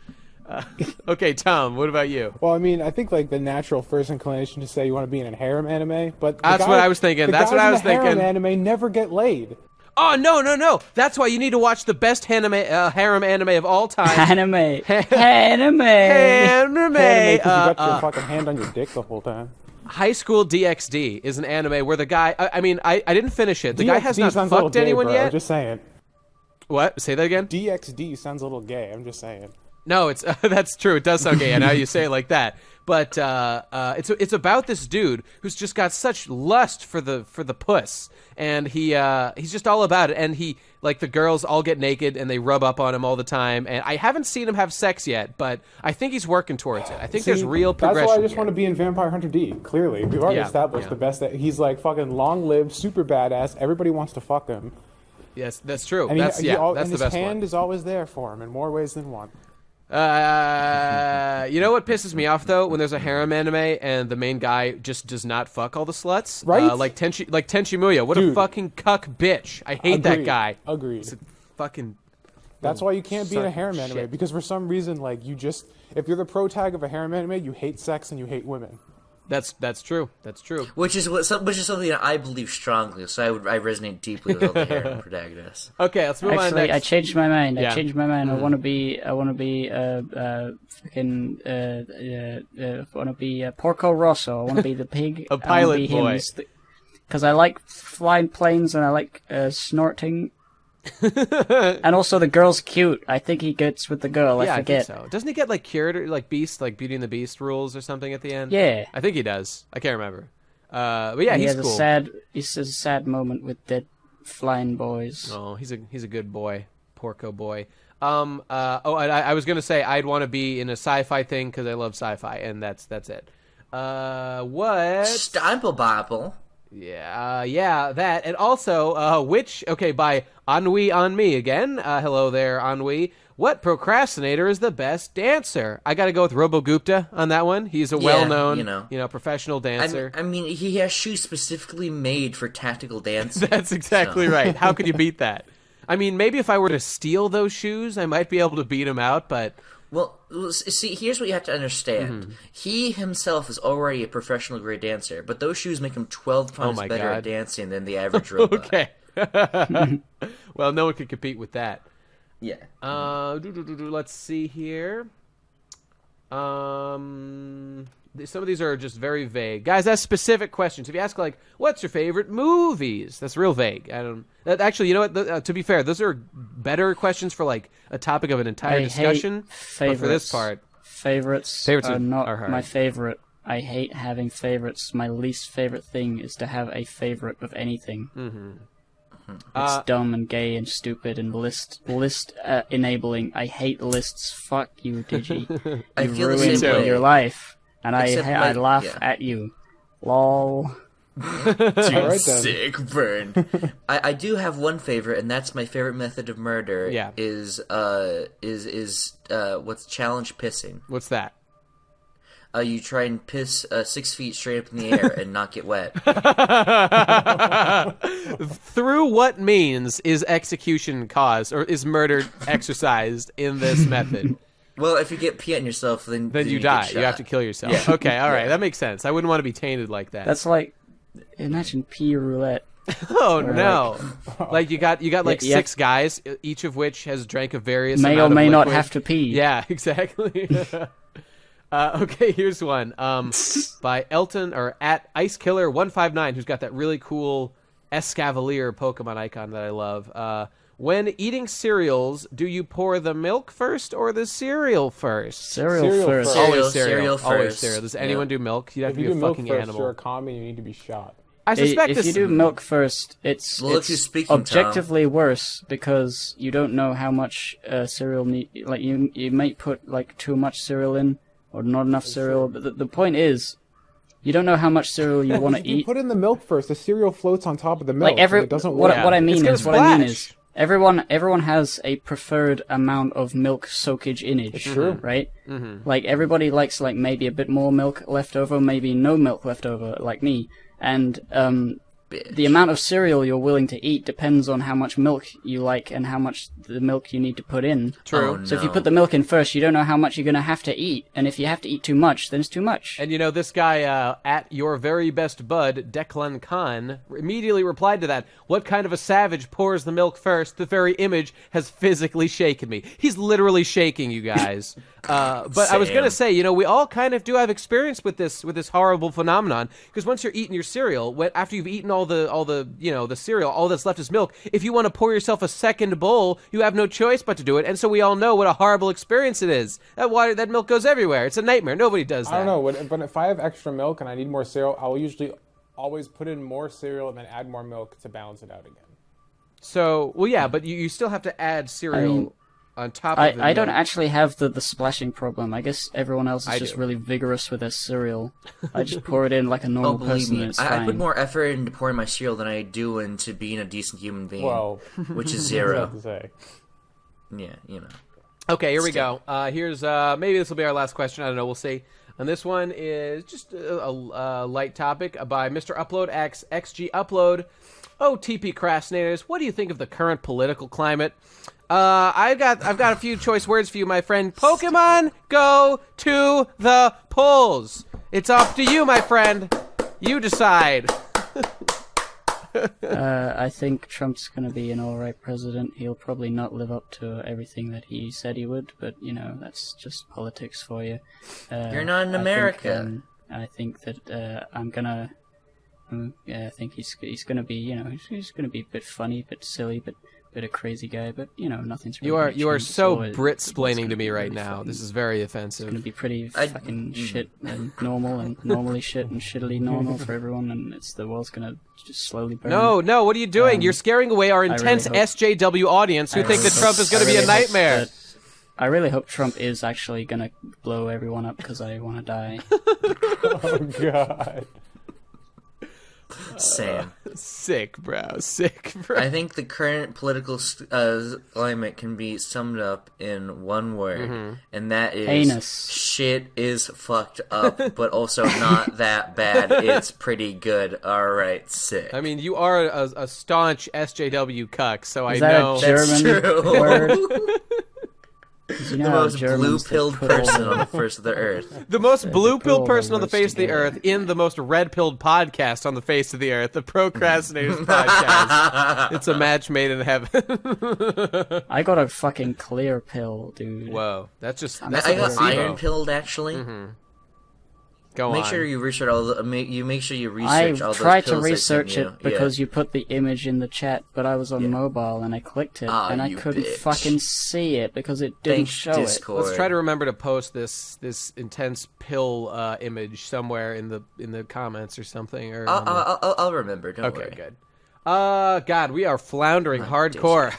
[SPEAKER 2] Okay, Tom, what about you?
[SPEAKER 4] Well, I mean, I think like the natural first inclination to say you want to be in a harem anime, but
[SPEAKER 2] That's what I was thinking.
[SPEAKER 4] the
[SPEAKER 2] That's what
[SPEAKER 4] guys
[SPEAKER 2] I
[SPEAKER 4] in
[SPEAKER 2] was
[SPEAKER 4] the harem
[SPEAKER 2] thinking.
[SPEAKER 4] Anime never get laid.
[SPEAKER 2] Oh, no. That's why you need to watch the best harem anime of all time.
[SPEAKER 3] Anime. Anime.
[SPEAKER 2] Anime.
[SPEAKER 4] Anime, 'cause you got your fucking hand on your dick the whole time.
[SPEAKER 2] High School DxD is an anime where the guy... I mean, I didn't finish it. The guy has
[SPEAKER 4] DxD
[SPEAKER 2] not
[SPEAKER 4] sounds a little
[SPEAKER 2] fucked
[SPEAKER 4] gay,
[SPEAKER 2] anyone
[SPEAKER 4] bro.
[SPEAKER 2] yet.
[SPEAKER 4] I'm just saying.
[SPEAKER 2] What? Say that again?
[SPEAKER 4] DxD sounds a little gay. I'm just saying.
[SPEAKER 2] No, it's that's true. It does sound gay. And now you say it like that. But it's about this dude who's just got such lust for the puss, and he's just all about it. And he like the girls all get naked and they rub up on him all the time. And I haven't seen him have sex yet, but I think he's working towards it. I think there's real progression.
[SPEAKER 4] That's why I just
[SPEAKER 2] here.
[SPEAKER 4] want to be in Vampire Hunter D. Clearly, we've already established the best. That he's like fucking long-lived, super badass. Everybody wants to fuck him.
[SPEAKER 2] Yes, that's true.
[SPEAKER 4] And
[SPEAKER 2] That's
[SPEAKER 4] and
[SPEAKER 2] the
[SPEAKER 4] his
[SPEAKER 2] best
[SPEAKER 4] hand
[SPEAKER 2] one.
[SPEAKER 4] is always there for him in more ways than one.
[SPEAKER 2] You know what pisses me off though? When there's a harem anime and the main guy just does not fuck all the sluts,
[SPEAKER 4] Right?
[SPEAKER 2] Like Tenchi Muyo. What a
[SPEAKER 4] Dude.
[SPEAKER 2] fucking cuck bitch! I hate that guy.
[SPEAKER 4] Agreed.
[SPEAKER 2] It's a fucking.
[SPEAKER 4] That's why you can't be in a
[SPEAKER 2] suck
[SPEAKER 4] harem anime,
[SPEAKER 2] shit.
[SPEAKER 4] because for some reason, like, if you're the pro tag of a harem anime, you hate sex and you hate women.
[SPEAKER 2] That's true. That's true.
[SPEAKER 5] Which is something that I believe strongly. So I resonate deeply with all the harem protagonists.
[SPEAKER 2] Okay, let's move on
[SPEAKER 3] Actually,
[SPEAKER 2] next.
[SPEAKER 3] I changed my mind.
[SPEAKER 2] Yeah.
[SPEAKER 3] I changed my mind. I want to be Porco Rosso. I want to be the pig.
[SPEAKER 2] A pilot boy.
[SPEAKER 3] Because I like flying planes and I like snorting. And also the girl's cute. I think he gets with the girl.
[SPEAKER 2] Yeah,
[SPEAKER 3] I forget.
[SPEAKER 2] I think so. Doesn't he get like cured or like Beast, like Beauty and the Beast rules or something at the end?
[SPEAKER 3] Yeah.
[SPEAKER 2] I think he does. I can't remember. But yeah,
[SPEAKER 3] He
[SPEAKER 2] he's
[SPEAKER 3] has
[SPEAKER 2] cool.
[SPEAKER 3] he has a sad moment with dead flying boys.
[SPEAKER 2] Oh, he's a good boy, Porco boy. I was gonna say I'd want to be in a sci-fi thing because I love sci-fi, and that's it. What?
[SPEAKER 5] Stimple Bobble.
[SPEAKER 2] Yeah, that, and also by Ennui on Me again. Hello there, Ennui. What procrastinator is the best dancer? I got to go with Robogupta on that one. He's a well-known, professional dancer.
[SPEAKER 5] I mean, he has shoes specifically made for tactical dancing.
[SPEAKER 2] That's exactly right. How could you beat that? I mean, maybe if I were to steal those shoes, I might be able to beat him out, but...
[SPEAKER 5] Well, see, here's what you have to understand.
[SPEAKER 2] Mm-hmm.
[SPEAKER 5] He himself is already a professional grade dancer, but those shoes make him 12 times
[SPEAKER 2] my
[SPEAKER 5] better
[SPEAKER 2] God.
[SPEAKER 5] at dancing than the average robot.
[SPEAKER 2] Okay. Well, no one could compete with that.
[SPEAKER 5] Yeah.
[SPEAKER 2] Let's see here. Some of these are just very vague. Guys, that's specific questions. If you ask, like, what's your favorite movies? That's real vague. Actually, you know what? To be fair, those are better questions for, like, a topic of an entire discussion. But for this part...
[SPEAKER 3] Favorites are not
[SPEAKER 2] hard.
[SPEAKER 3] my favorite. I hate having favorites. My least favorite thing is to have a favorite of anything. Mm-hmm. It's dumb and gay and stupid and list enabling. I hate lists. Fuck you, Digi.
[SPEAKER 5] I feel the
[SPEAKER 3] ruined
[SPEAKER 5] same way.
[SPEAKER 3] your life, and
[SPEAKER 5] Except
[SPEAKER 3] I laugh
[SPEAKER 5] yeah.
[SPEAKER 3] at you. Lol.
[SPEAKER 4] All right, then.
[SPEAKER 5] Sick burn. I do have one favorite, and that's my favorite method of murder.
[SPEAKER 2] Yeah.
[SPEAKER 5] Is what's challenge pissing.
[SPEAKER 2] What's that?
[SPEAKER 5] You try and piss 6 feet straight up in the air and not get wet.
[SPEAKER 2] Through what means is execution caused, or is murder exercised in this method?
[SPEAKER 5] Well, if you get pee on yourself, then
[SPEAKER 2] You
[SPEAKER 5] get
[SPEAKER 2] die.
[SPEAKER 5] shot.
[SPEAKER 2] You have to kill yourself.
[SPEAKER 5] Yeah.
[SPEAKER 2] Okay, all right. That makes sense. I wouldn't want to be tainted like that.
[SPEAKER 3] That's like, imagine pee roulette.
[SPEAKER 2] Oh no! Like you got like
[SPEAKER 3] Yeah,
[SPEAKER 2] 6 guys, each of which has drank a various
[SPEAKER 3] May
[SPEAKER 2] amount
[SPEAKER 3] or may
[SPEAKER 2] of
[SPEAKER 3] not
[SPEAKER 2] liquid.
[SPEAKER 3] have to pee.
[SPEAKER 2] Yeah, exactly. Okay, here's one by Elton or at Ice Killer 159, who's got that really cool Escavalier Pokemon icon that I love. When eating cereals, do you pour the milk first or the cereal first?
[SPEAKER 3] Cereal first.
[SPEAKER 2] Always
[SPEAKER 5] Cereal
[SPEAKER 2] cereal. Always
[SPEAKER 5] first.
[SPEAKER 2] cereal. Does anyone do milk? You'd have
[SPEAKER 4] If
[SPEAKER 2] to
[SPEAKER 4] you
[SPEAKER 2] be
[SPEAKER 4] do
[SPEAKER 2] a
[SPEAKER 4] milk
[SPEAKER 2] fucking
[SPEAKER 4] first,
[SPEAKER 2] animal.
[SPEAKER 4] you're a commie. You need to be shot.
[SPEAKER 2] I suspect
[SPEAKER 3] If
[SPEAKER 2] this.
[SPEAKER 3] you do milk first, it's
[SPEAKER 5] Well, if you're speaking,
[SPEAKER 3] objectively worse because you don't know how much cereal like you might put like too much cereal in or not enough cereal. But the point is, you don't know how much cereal you want to
[SPEAKER 4] If you
[SPEAKER 3] eat.
[SPEAKER 4] put in the milk first, the cereal floats on top of the milk.
[SPEAKER 3] Like
[SPEAKER 4] and it doesn't
[SPEAKER 3] what
[SPEAKER 4] work.
[SPEAKER 3] I
[SPEAKER 2] It's
[SPEAKER 3] mean
[SPEAKER 2] gonna
[SPEAKER 3] is what I mean
[SPEAKER 2] splash.
[SPEAKER 3] is everyone has a preferred amount of milk soakage innage.
[SPEAKER 4] true.
[SPEAKER 3] Right? Mm-hmm. Like everybody likes like maybe a bit more milk left over, maybe no milk left over, like me. And the amount of cereal you're willing to eat depends on how much milk you like and how much the milk you need to put in.
[SPEAKER 2] True.
[SPEAKER 5] Oh,
[SPEAKER 3] So if you
[SPEAKER 5] no.
[SPEAKER 3] put the milk in first, you don't know how much you're going to have to eat. And if you have to eat too much, then it's too much.
[SPEAKER 2] And you know, this guy at your very best bud, Declan Khan, immediately replied to that. What kind of a savage pours the milk first? The very image has physically shaken me. He's literally shaking, you guys. But I was going to say, you know, we all kind of do have experience with this horrible phenomenon. Because once you're eating your cereal, after you've eaten all the the cereal, all that's left is milk. If you want to pour yourself a second bowl, you have no choice but to do it. And so we all know what a horrible experience it is. That milk goes everywhere. It's a nightmare. Nobody does that.
[SPEAKER 4] I don't know, but if I have extra milk and I need more cereal, I will usually always put in more cereal and then add more milk to balance it out again.
[SPEAKER 2] So, well, yeah, but you still have to add cereal on top of it.
[SPEAKER 3] I don't actually have the splashing problem. I guess everyone else is just
[SPEAKER 2] do.
[SPEAKER 3] really vigorous with their cereal. I just pour it in like a normal
[SPEAKER 5] Believe
[SPEAKER 3] person
[SPEAKER 5] me,
[SPEAKER 3] and it's
[SPEAKER 5] I
[SPEAKER 3] fine.
[SPEAKER 5] put more effort into pouring my cereal than I do into being a decent human being.
[SPEAKER 4] Well,
[SPEAKER 5] which is
[SPEAKER 4] I
[SPEAKER 5] zero.
[SPEAKER 4] have to say.
[SPEAKER 5] Yeah, you know.
[SPEAKER 2] Okay, here we go. Here's maybe this will be our last question. I don't know. We'll see. And this one is just a light topic by Mr. Upload X XG Upload. Oh, TP Crastinators, what do you think of the current political climate? I've got a few choice words for you, my friend. Pokemon, go to the polls. It's up to you, my friend. You decide.
[SPEAKER 3] I think Trump's going to be an alright president. He'll probably not live up to everything that he said he would, but, that's just politics for you.
[SPEAKER 5] You're not in America.
[SPEAKER 3] I think that I think he's going to be, he's going to be a bit funny, a bit silly, but a bit a crazy guy, but, nothing's really
[SPEAKER 2] You are
[SPEAKER 3] changed.
[SPEAKER 2] so
[SPEAKER 3] It's
[SPEAKER 2] Brit-splaining
[SPEAKER 3] gonna
[SPEAKER 2] to me
[SPEAKER 3] be
[SPEAKER 2] right
[SPEAKER 3] really
[SPEAKER 2] now.
[SPEAKER 3] fucking-
[SPEAKER 2] This is very
[SPEAKER 3] It's
[SPEAKER 2] offensive.
[SPEAKER 3] going to be pretty fucking shit and normal and normally shit and shittily normal for everyone, and the world's going to just slowly burn.
[SPEAKER 2] No, what are you doing? You're scaring away our intense
[SPEAKER 3] really hope-
[SPEAKER 2] SJW audience who think that Trump is going to be a nightmare.
[SPEAKER 3] I really hope Trump is actually going to blow everyone up because I want to die.
[SPEAKER 4] Oh, God.
[SPEAKER 5] Sam.
[SPEAKER 2] Sick, bro. Sick, bro.
[SPEAKER 5] I think the current political climate can be summed up in one word, and that is
[SPEAKER 3] Anus.
[SPEAKER 5] shit is fucked up, but also not that bad. It's pretty good. All right, sick.
[SPEAKER 2] I mean, you are a staunch SJW cuck, so
[SPEAKER 3] Is
[SPEAKER 2] I
[SPEAKER 3] that
[SPEAKER 2] know.
[SPEAKER 3] a German
[SPEAKER 5] true.
[SPEAKER 3] word? 'Cause you know
[SPEAKER 5] the
[SPEAKER 3] how
[SPEAKER 5] most
[SPEAKER 3] Germans, they
[SPEAKER 5] blue-pilled
[SPEAKER 3] put all
[SPEAKER 5] person
[SPEAKER 3] the-
[SPEAKER 5] on the face of the earth.
[SPEAKER 2] The most blue-pilled
[SPEAKER 3] all the
[SPEAKER 2] person on the
[SPEAKER 3] words
[SPEAKER 2] face of the
[SPEAKER 3] together.
[SPEAKER 2] earth in the most red-pilled podcast on the face of the earth, the Procrastinators Podcast. It's a match made in heaven.
[SPEAKER 3] I got a fucking clear pill, dude.
[SPEAKER 2] Whoa, that's just
[SPEAKER 5] I
[SPEAKER 2] that's
[SPEAKER 5] got
[SPEAKER 2] a placebo.
[SPEAKER 5] iron pilled actually.
[SPEAKER 2] Go
[SPEAKER 5] Make
[SPEAKER 2] on.
[SPEAKER 5] sure you research all the. Make sure you
[SPEAKER 3] I
[SPEAKER 5] research all those
[SPEAKER 3] tried to
[SPEAKER 5] pills I
[SPEAKER 3] research
[SPEAKER 5] sent
[SPEAKER 3] it because you put the image in the chat, but I was on mobile and I clicked it
[SPEAKER 5] Ah,
[SPEAKER 3] and I
[SPEAKER 5] you
[SPEAKER 3] couldn't
[SPEAKER 5] bitch.
[SPEAKER 3] fucking see it because it didn't
[SPEAKER 5] Thanks,
[SPEAKER 3] show
[SPEAKER 5] Discord.
[SPEAKER 2] Let's try to remember to post this intense pill image somewhere in the comments or something. Or
[SPEAKER 5] I'll remember. Don't
[SPEAKER 2] okay,
[SPEAKER 5] worry.
[SPEAKER 2] good. God, we are floundering hardcore.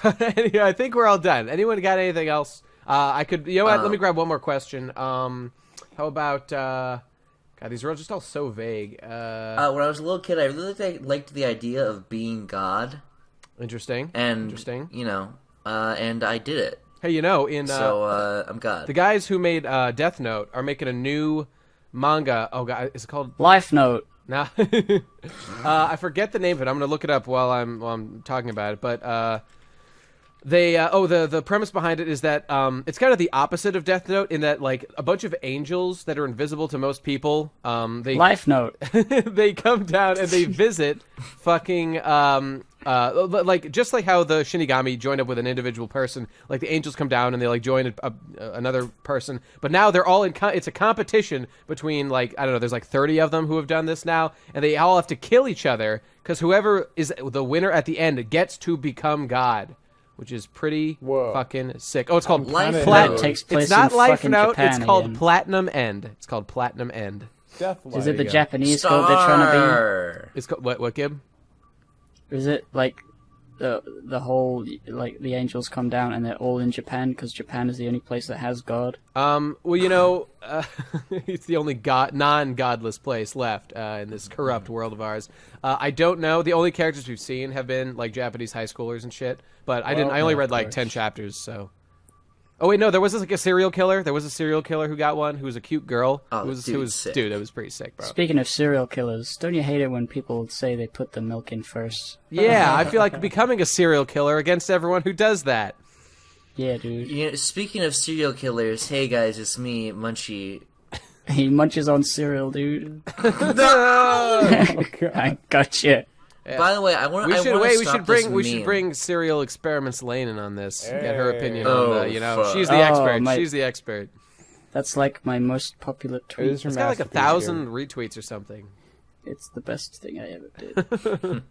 [SPEAKER 2] Yeah, I think we're all done. Anyone got anything else? I could. You know what? Let me grab one more question. How about? God, these are just all so vague.
[SPEAKER 5] When I was a little kid, I really liked the idea of being God,
[SPEAKER 2] Interesting.
[SPEAKER 5] and
[SPEAKER 2] Interesting.
[SPEAKER 5] and I did it.
[SPEAKER 2] Hey, in
[SPEAKER 5] So I'm God.
[SPEAKER 2] the guys who made Death Note are making a new manga. Oh God, is it called?
[SPEAKER 3] it. Life Note.
[SPEAKER 2] Nah. I forget the name of it. I'm gonna look it up while I'm talking about it. But the premise behind it is that it's kind of the opposite of Death Note in that like a bunch of angels that are invisible to most people. They
[SPEAKER 3] Life Note.
[SPEAKER 2] they come down and they visit fucking like just like how the Shinigami joined up with an individual person, like the angels come down and they like join another person, but now they're all it's a competition between like I don't know, there's like 30 of them who have done this now, and they all have to kill each other because whoever is the winner at the end gets to become God, which is pretty
[SPEAKER 4] Whoa.
[SPEAKER 2] fucking sick. Oh, it's called
[SPEAKER 5] Life
[SPEAKER 2] Plat-
[SPEAKER 5] Note.
[SPEAKER 3] Takes place
[SPEAKER 2] It's not
[SPEAKER 3] in
[SPEAKER 2] Life
[SPEAKER 3] fucking
[SPEAKER 2] Note.
[SPEAKER 3] Japan
[SPEAKER 2] It's called
[SPEAKER 3] again.
[SPEAKER 2] Platinum End. It's called Platinum End.
[SPEAKER 4] Deathlight.
[SPEAKER 3] Is it the
[SPEAKER 2] go.
[SPEAKER 3] Japanese code they're trying to
[SPEAKER 5] Star.
[SPEAKER 2] It's called what? Gib?
[SPEAKER 3] be? Is it like the whole like the angels come down and they're all in Japan because Japan is the only place that has God?
[SPEAKER 2] Well, it's the only non-godless place left in this corrupt world of ours. I don't know. The only characters we've seen have been like Japanese high schoolers and shit. But I only read like 10 chapters. So. Oh wait, no. There was like a serial killer. There was a serial killer who got one. Who was a cute girl.
[SPEAKER 5] Oh,
[SPEAKER 2] who was
[SPEAKER 5] sick.
[SPEAKER 2] dude. It was pretty sick, bro.
[SPEAKER 3] Speaking of serial killers, don't you hate it when people say they put the milk in first?
[SPEAKER 2] Yeah, I feel like becoming a serial killer against everyone who does that.
[SPEAKER 3] Yeah, dude.
[SPEAKER 5] Speaking of serial killers, hey guys, it's me, Munchie.
[SPEAKER 3] He munches on cereal, dude.
[SPEAKER 4] Oh, God.
[SPEAKER 3] I gotcha.
[SPEAKER 5] By the way, I want.
[SPEAKER 2] We should
[SPEAKER 5] We
[SPEAKER 2] we should bring Serial Experiments Lane in on this. Get her opinion
[SPEAKER 5] Oh,
[SPEAKER 2] on the,
[SPEAKER 5] fuck.
[SPEAKER 2] she's the
[SPEAKER 3] Oh,
[SPEAKER 2] expert.
[SPEAKER 3] my-
[SPEAKER 2] She's the expert.
[SPEAKER 3] That's like my most popular tweet.
[SPEAKER 4] It is her
[SPEAKER 2] It's got like
[SPEAKER 4] masterpiece,
[SPEAKER 2] 1,000 retweets or something.
[SPEAKER 3] It's the best thing I ever did.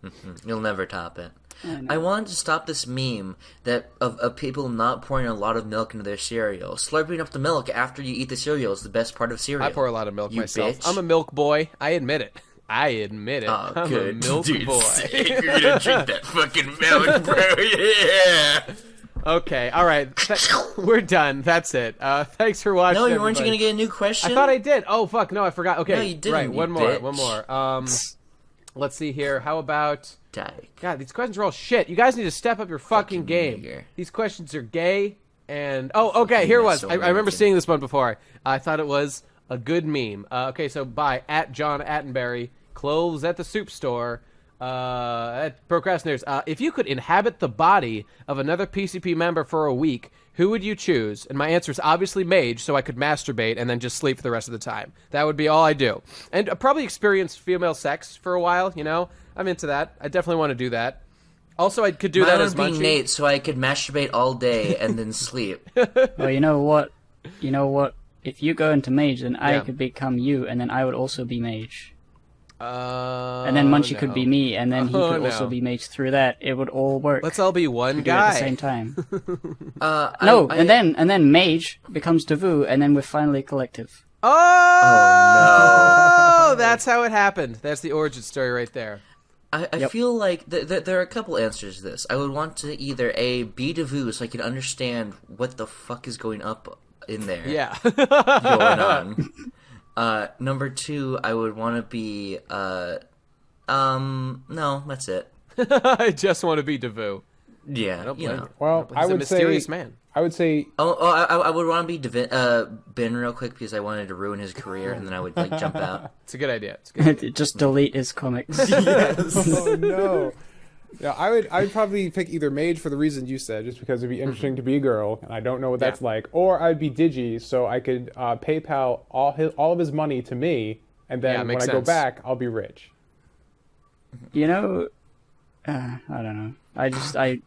[SPEAKER 5] You'll never top it.
[SPEAKER 3] know.
[SPEAKER 5] I wanted to stop this meme that of people not pouring a lot of milk into their cereal. Slurping up the milk after you eat the cereal is the best part of cereal.
[SPEAKER 2] I pour a lot of milk
[SPEAKER 5] You
[SPEAKER 2] myself.
[SPEAKER 5] bitch.
[SPEAKER 2] I'm a milk boy. I admit it.
[SPEAKER 5] Oh,
[SPEAKER 2] I'm
[SPEAKER 5] good.
[SPEAKER 2] a milk
[SPEAKER 5] Dude,
[SPEAKER 2] boy.
[SPEAKER 5] sick. You're gonna drink that fucking milk, bro. Yeah.
[SPEAKER 2] Okay, all right. We're done. That's it. Thanks for watching.
[SPEAKER 5] No, you weren't you
[SPEAKER 2] everybody.
[SPEAKER 5] gonna get a new question?
[SPEAKER 2] I thought I did. Oh fuck, no, I forgot. Okay,
[SPEAKER 5] No, you didn't,
[SPEAKER 2] right.
[SPEAKER 5] you
[SPEAKER 2] One more.
[SPEAKER 5] bitch.
[SPEAKER 2] One more. Let's see here. How about?
[SPEAKER 5] Dyke.
[SPEAKER 2] God, these questions are all shit. You guys need to step up your fucking game.
[SPEAKER 5] nigger.
[SPEAKER 2] These questions are gay and okay. Here it was. I remember seeing this one before. I thought it was a good meme. Okay, so by @John Attenberry, clothes at the soup store. At Procrastinators, if you could inhabit the body of another PCP member for a week, who would you choose? And my answer is obviously Mage, so I could masturbate and then just sleep for the rest of the time. That would be all I do. And probably experience female sex for a while, you know? I'm into that. I definitely want to do that. Also, I could do
[SPEAKER 5] Mine
[SPEAKER 2] that
[SPEAKER 5] would
[SPEAKER 2] as
[SPEAKER 5] be
[SPEAKER 2] Munchie.
[SPEAKER 5] Nate, so I could masturbate all day and then sleep.
[SPEAKER 3] Well, you know what? If you go into Mage, then I
[SPEAKER 2] Yeah.
[SPEAKER 3] could become you, and then I would also be Mage.
[SPEAKER 2] And
[SPEAKER 3] And then Munchie could be me, and then he
[SPEAKER 2] Oh,
[SPEAKER 3] could also
[SPEAKER 2] no.
[SPEAKER 3] be Mage through that. It would all work.
[SPEAKER 2] Let's all be one
[SPEAKER 3] do it at the same
[SPEAKER 2] guy.
[SPEAKER 3] time.
[SPEAKER 5] No,
[SPEAKER 3] and then Mage becomes Devu, and then we're finally collective.
[SPEAKER 2] Oh, that's how it happened. That's the origin story right there.
[SPEAKER 5] I feel like there are a couple answers to this. I would want to either be Devu so I can understand what the fuck is going up in there.
[SPEAKER 2] Yeah.
[SPEAKER 5] Going on. Number 2, I would want to be no, that's it.
[SPEAKER 2] I just want to be Devu.
[SPEAKER 5] Yeah,
[SPEAKER 2] Don't
[SPEAKER 5] you
[SPEAKER 2] blame
[SPEAKER 5] know.
[SPEAKER 2] you.
[SPEAKER 4] Well,
[SPEAKER 2] He's
[SPEAKER 4] I
[SPEAKER 2] a
[SPEAKER 4] would
[SPEAKER 2] mysterious
[SPEAKER 4] say,
[SPEAKER 2] man.
[SPEAKER 4] I would say,
[SPEAKER 5] I would want to be Ben real quick because I wanted to ruin his career, and then I would like jump out.
[SPEAKER 2] It's a good idea. It's a good.
[SPEAKER 3] Just delete his comics.
[SPEAKER 4] oh no. Yeah, I would probably pick either Mage for the reason you said, just because it'd be interesting to be a girl, and I don't know what that's like, or I'd be Digi, so I could PayPal all of his money to me, and then when
[SPEAKER 2] makes
[SPEAKER 4] I go
[SPEAKER 2] sense.
[SPEAKER 4] back, I'll be rich.
[SPEAKER 3] You know, I don't know. I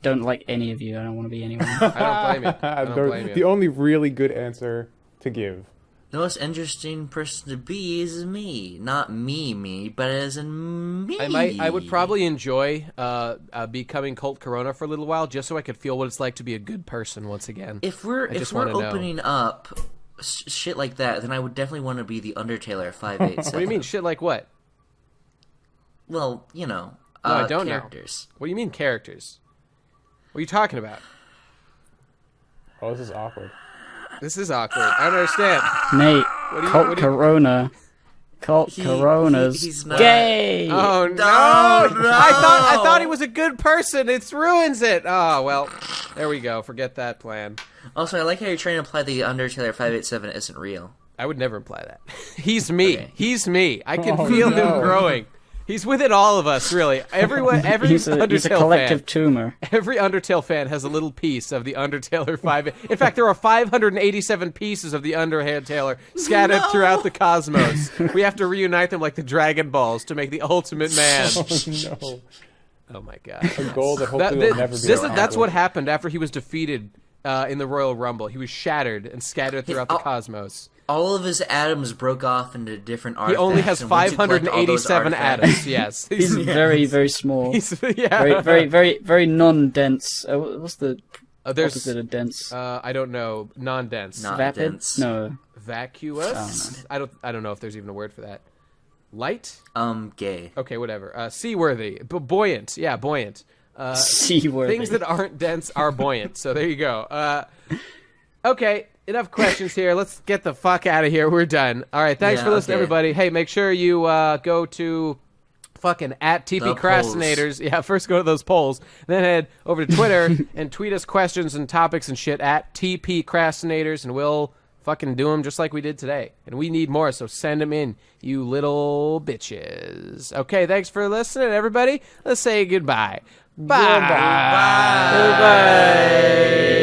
[SPEAKER 3] don't like any of you. I don't want to be anyone.
[SPEAKER 2] I don't blame you. I don't blame you.
[SPEAKER 4] The only really good answer to give.
[SPEAKER 5] The most interesting person to be is me, not me, but as in me.
[SPEAKER 2] I would probably enjoy becoming Colt Corona for a little while, just so I could feel what it's like to be a good person once again.
[SPEAKER 5] If we're
[SPEAKER 2] just wanna know.
[SPEAKER 5] opening up shit like that, then I would definitely want to be the Undertaler 587.
[SPEAKER 2] What do you mean, shit like what?
[SPEAKER 5] Well, you know,
[SPEAKER 2] No, I don't
[SPEAKER 5] characters.
[SPEAKER 2] What do you mean characters? What are you talking about?
[SPEAKER 4] Oh, this is awkward.
[SPEAKER 2] This is awkward. I don't understand.
[SPEAKER 3] Nate,
[SPEAKER 2] What do you?
[SPEAKER 3] Colt
[SPEAKER 2] What do you
[SPEAKER 3] Corona. Colt Corona's
[SPEAKER 5] he's not-
[SPEAKER 3] gay.
[SPEAKER 2] oh no!
[SPEAKER 5] No,
[SPEAKER 2] I thought he was a good person. It ruins it. Oh well. There we go. Forget that plan.
[SPEAKER 5] Also, I like how you're trying to imply the Undertaler 587 isn't real.
[SPEAKER 2] I would never imply that. He's me.
[SPEAKER 5] Okay.
[SPEAKER 2] He's me. I can
[SPEAKER 4] Oh,
[SPEAKER 2] feel
[SPEAKER 4] no.
[SPEAKER 2] him growing. He's within all of us, really. Every
[SPEAKER 3] He's a
[SPEAKER 2] Undertale
[SPEAKER 3] collective
[SPEAKER 2] fan.
[SPEAKER 3] tumor.
[SPEAKER 2] Every Undertale fan has a little piece of the Undertaler 5. In fact, there are 587 pieces of the Undertaler scattered throughout the cosmos. We have to reunite them like the Dragon Balls to make the ultimate man.
[SPEAKER 4] Oh no.
[SPEAKER 2] Oh my god.
[SPEAKER 4] A goal that hopefully will never be
[SPEAKER 2] That's
[SPEAKER 4] accomplished.
[SPEAKER 2] what happened after he was defeated in the Royal Rumble. He was shattered and scattered throughout the cosmos.
[SPEAKER 5] All of his atoms broke off into different
[SPEAKER 2] He
[SPEAKER 5] artifacts.
[SPEAKER 2] only has
[SPEAKER 5] and once you collect all those
[SPEAKER 2] 587
[SPEAKER 5] artifacts-
[SPEAKER 2] atoms. Yes.
[SPEAKER 3] He's very, very small.
[SPEAKER 2] Yeah.
[SPEAKER 3] Very non-dense. What's the
[SPEAKER 2] There's
[SPEAKER 3] opposite of dense?
[SPEAKER 2] I don't know, non-dense,
[SPEAKER 5] Not
[SPEAKER 3] Vapid?
[SPEAKER 5] dense.
[SPEAKER 3] No.
[SPEAKER 2] vacuous. I don't know if there's even a word for that. Light?
[SPEAKER 5] Gay.
[SPEAKER 2] Okay, whatever. Seaworthy, buoyant. Yeah, buoyant.
[SPEAKER 3] Seaworthy.
[SPEAKER 2] Things that aren't dense are buoyant. So there you go. Okay, enough questions here. Let's get the fuck out of here. We're done. All right, thanks
[SPEAKER 5] Yeah,
[SPEAKER 2] for listening,
[SPEAKER 5] okay.
[SPEAKER 2] everybody. Hey, make sure you go to fucking @TPCrastinators. Yeah, first go to those polls. Then head over to Twitter and tweet us questions and topics and shit @TPCrastinators, and we'll fucking do them just like we did today. And we need more, so send them in, you little bitches. Okay, thanks for listening, everybody. Let's say goodbye. Bye.
[SPEAKER 5] Bye.
[SPEAKER 2] Bye.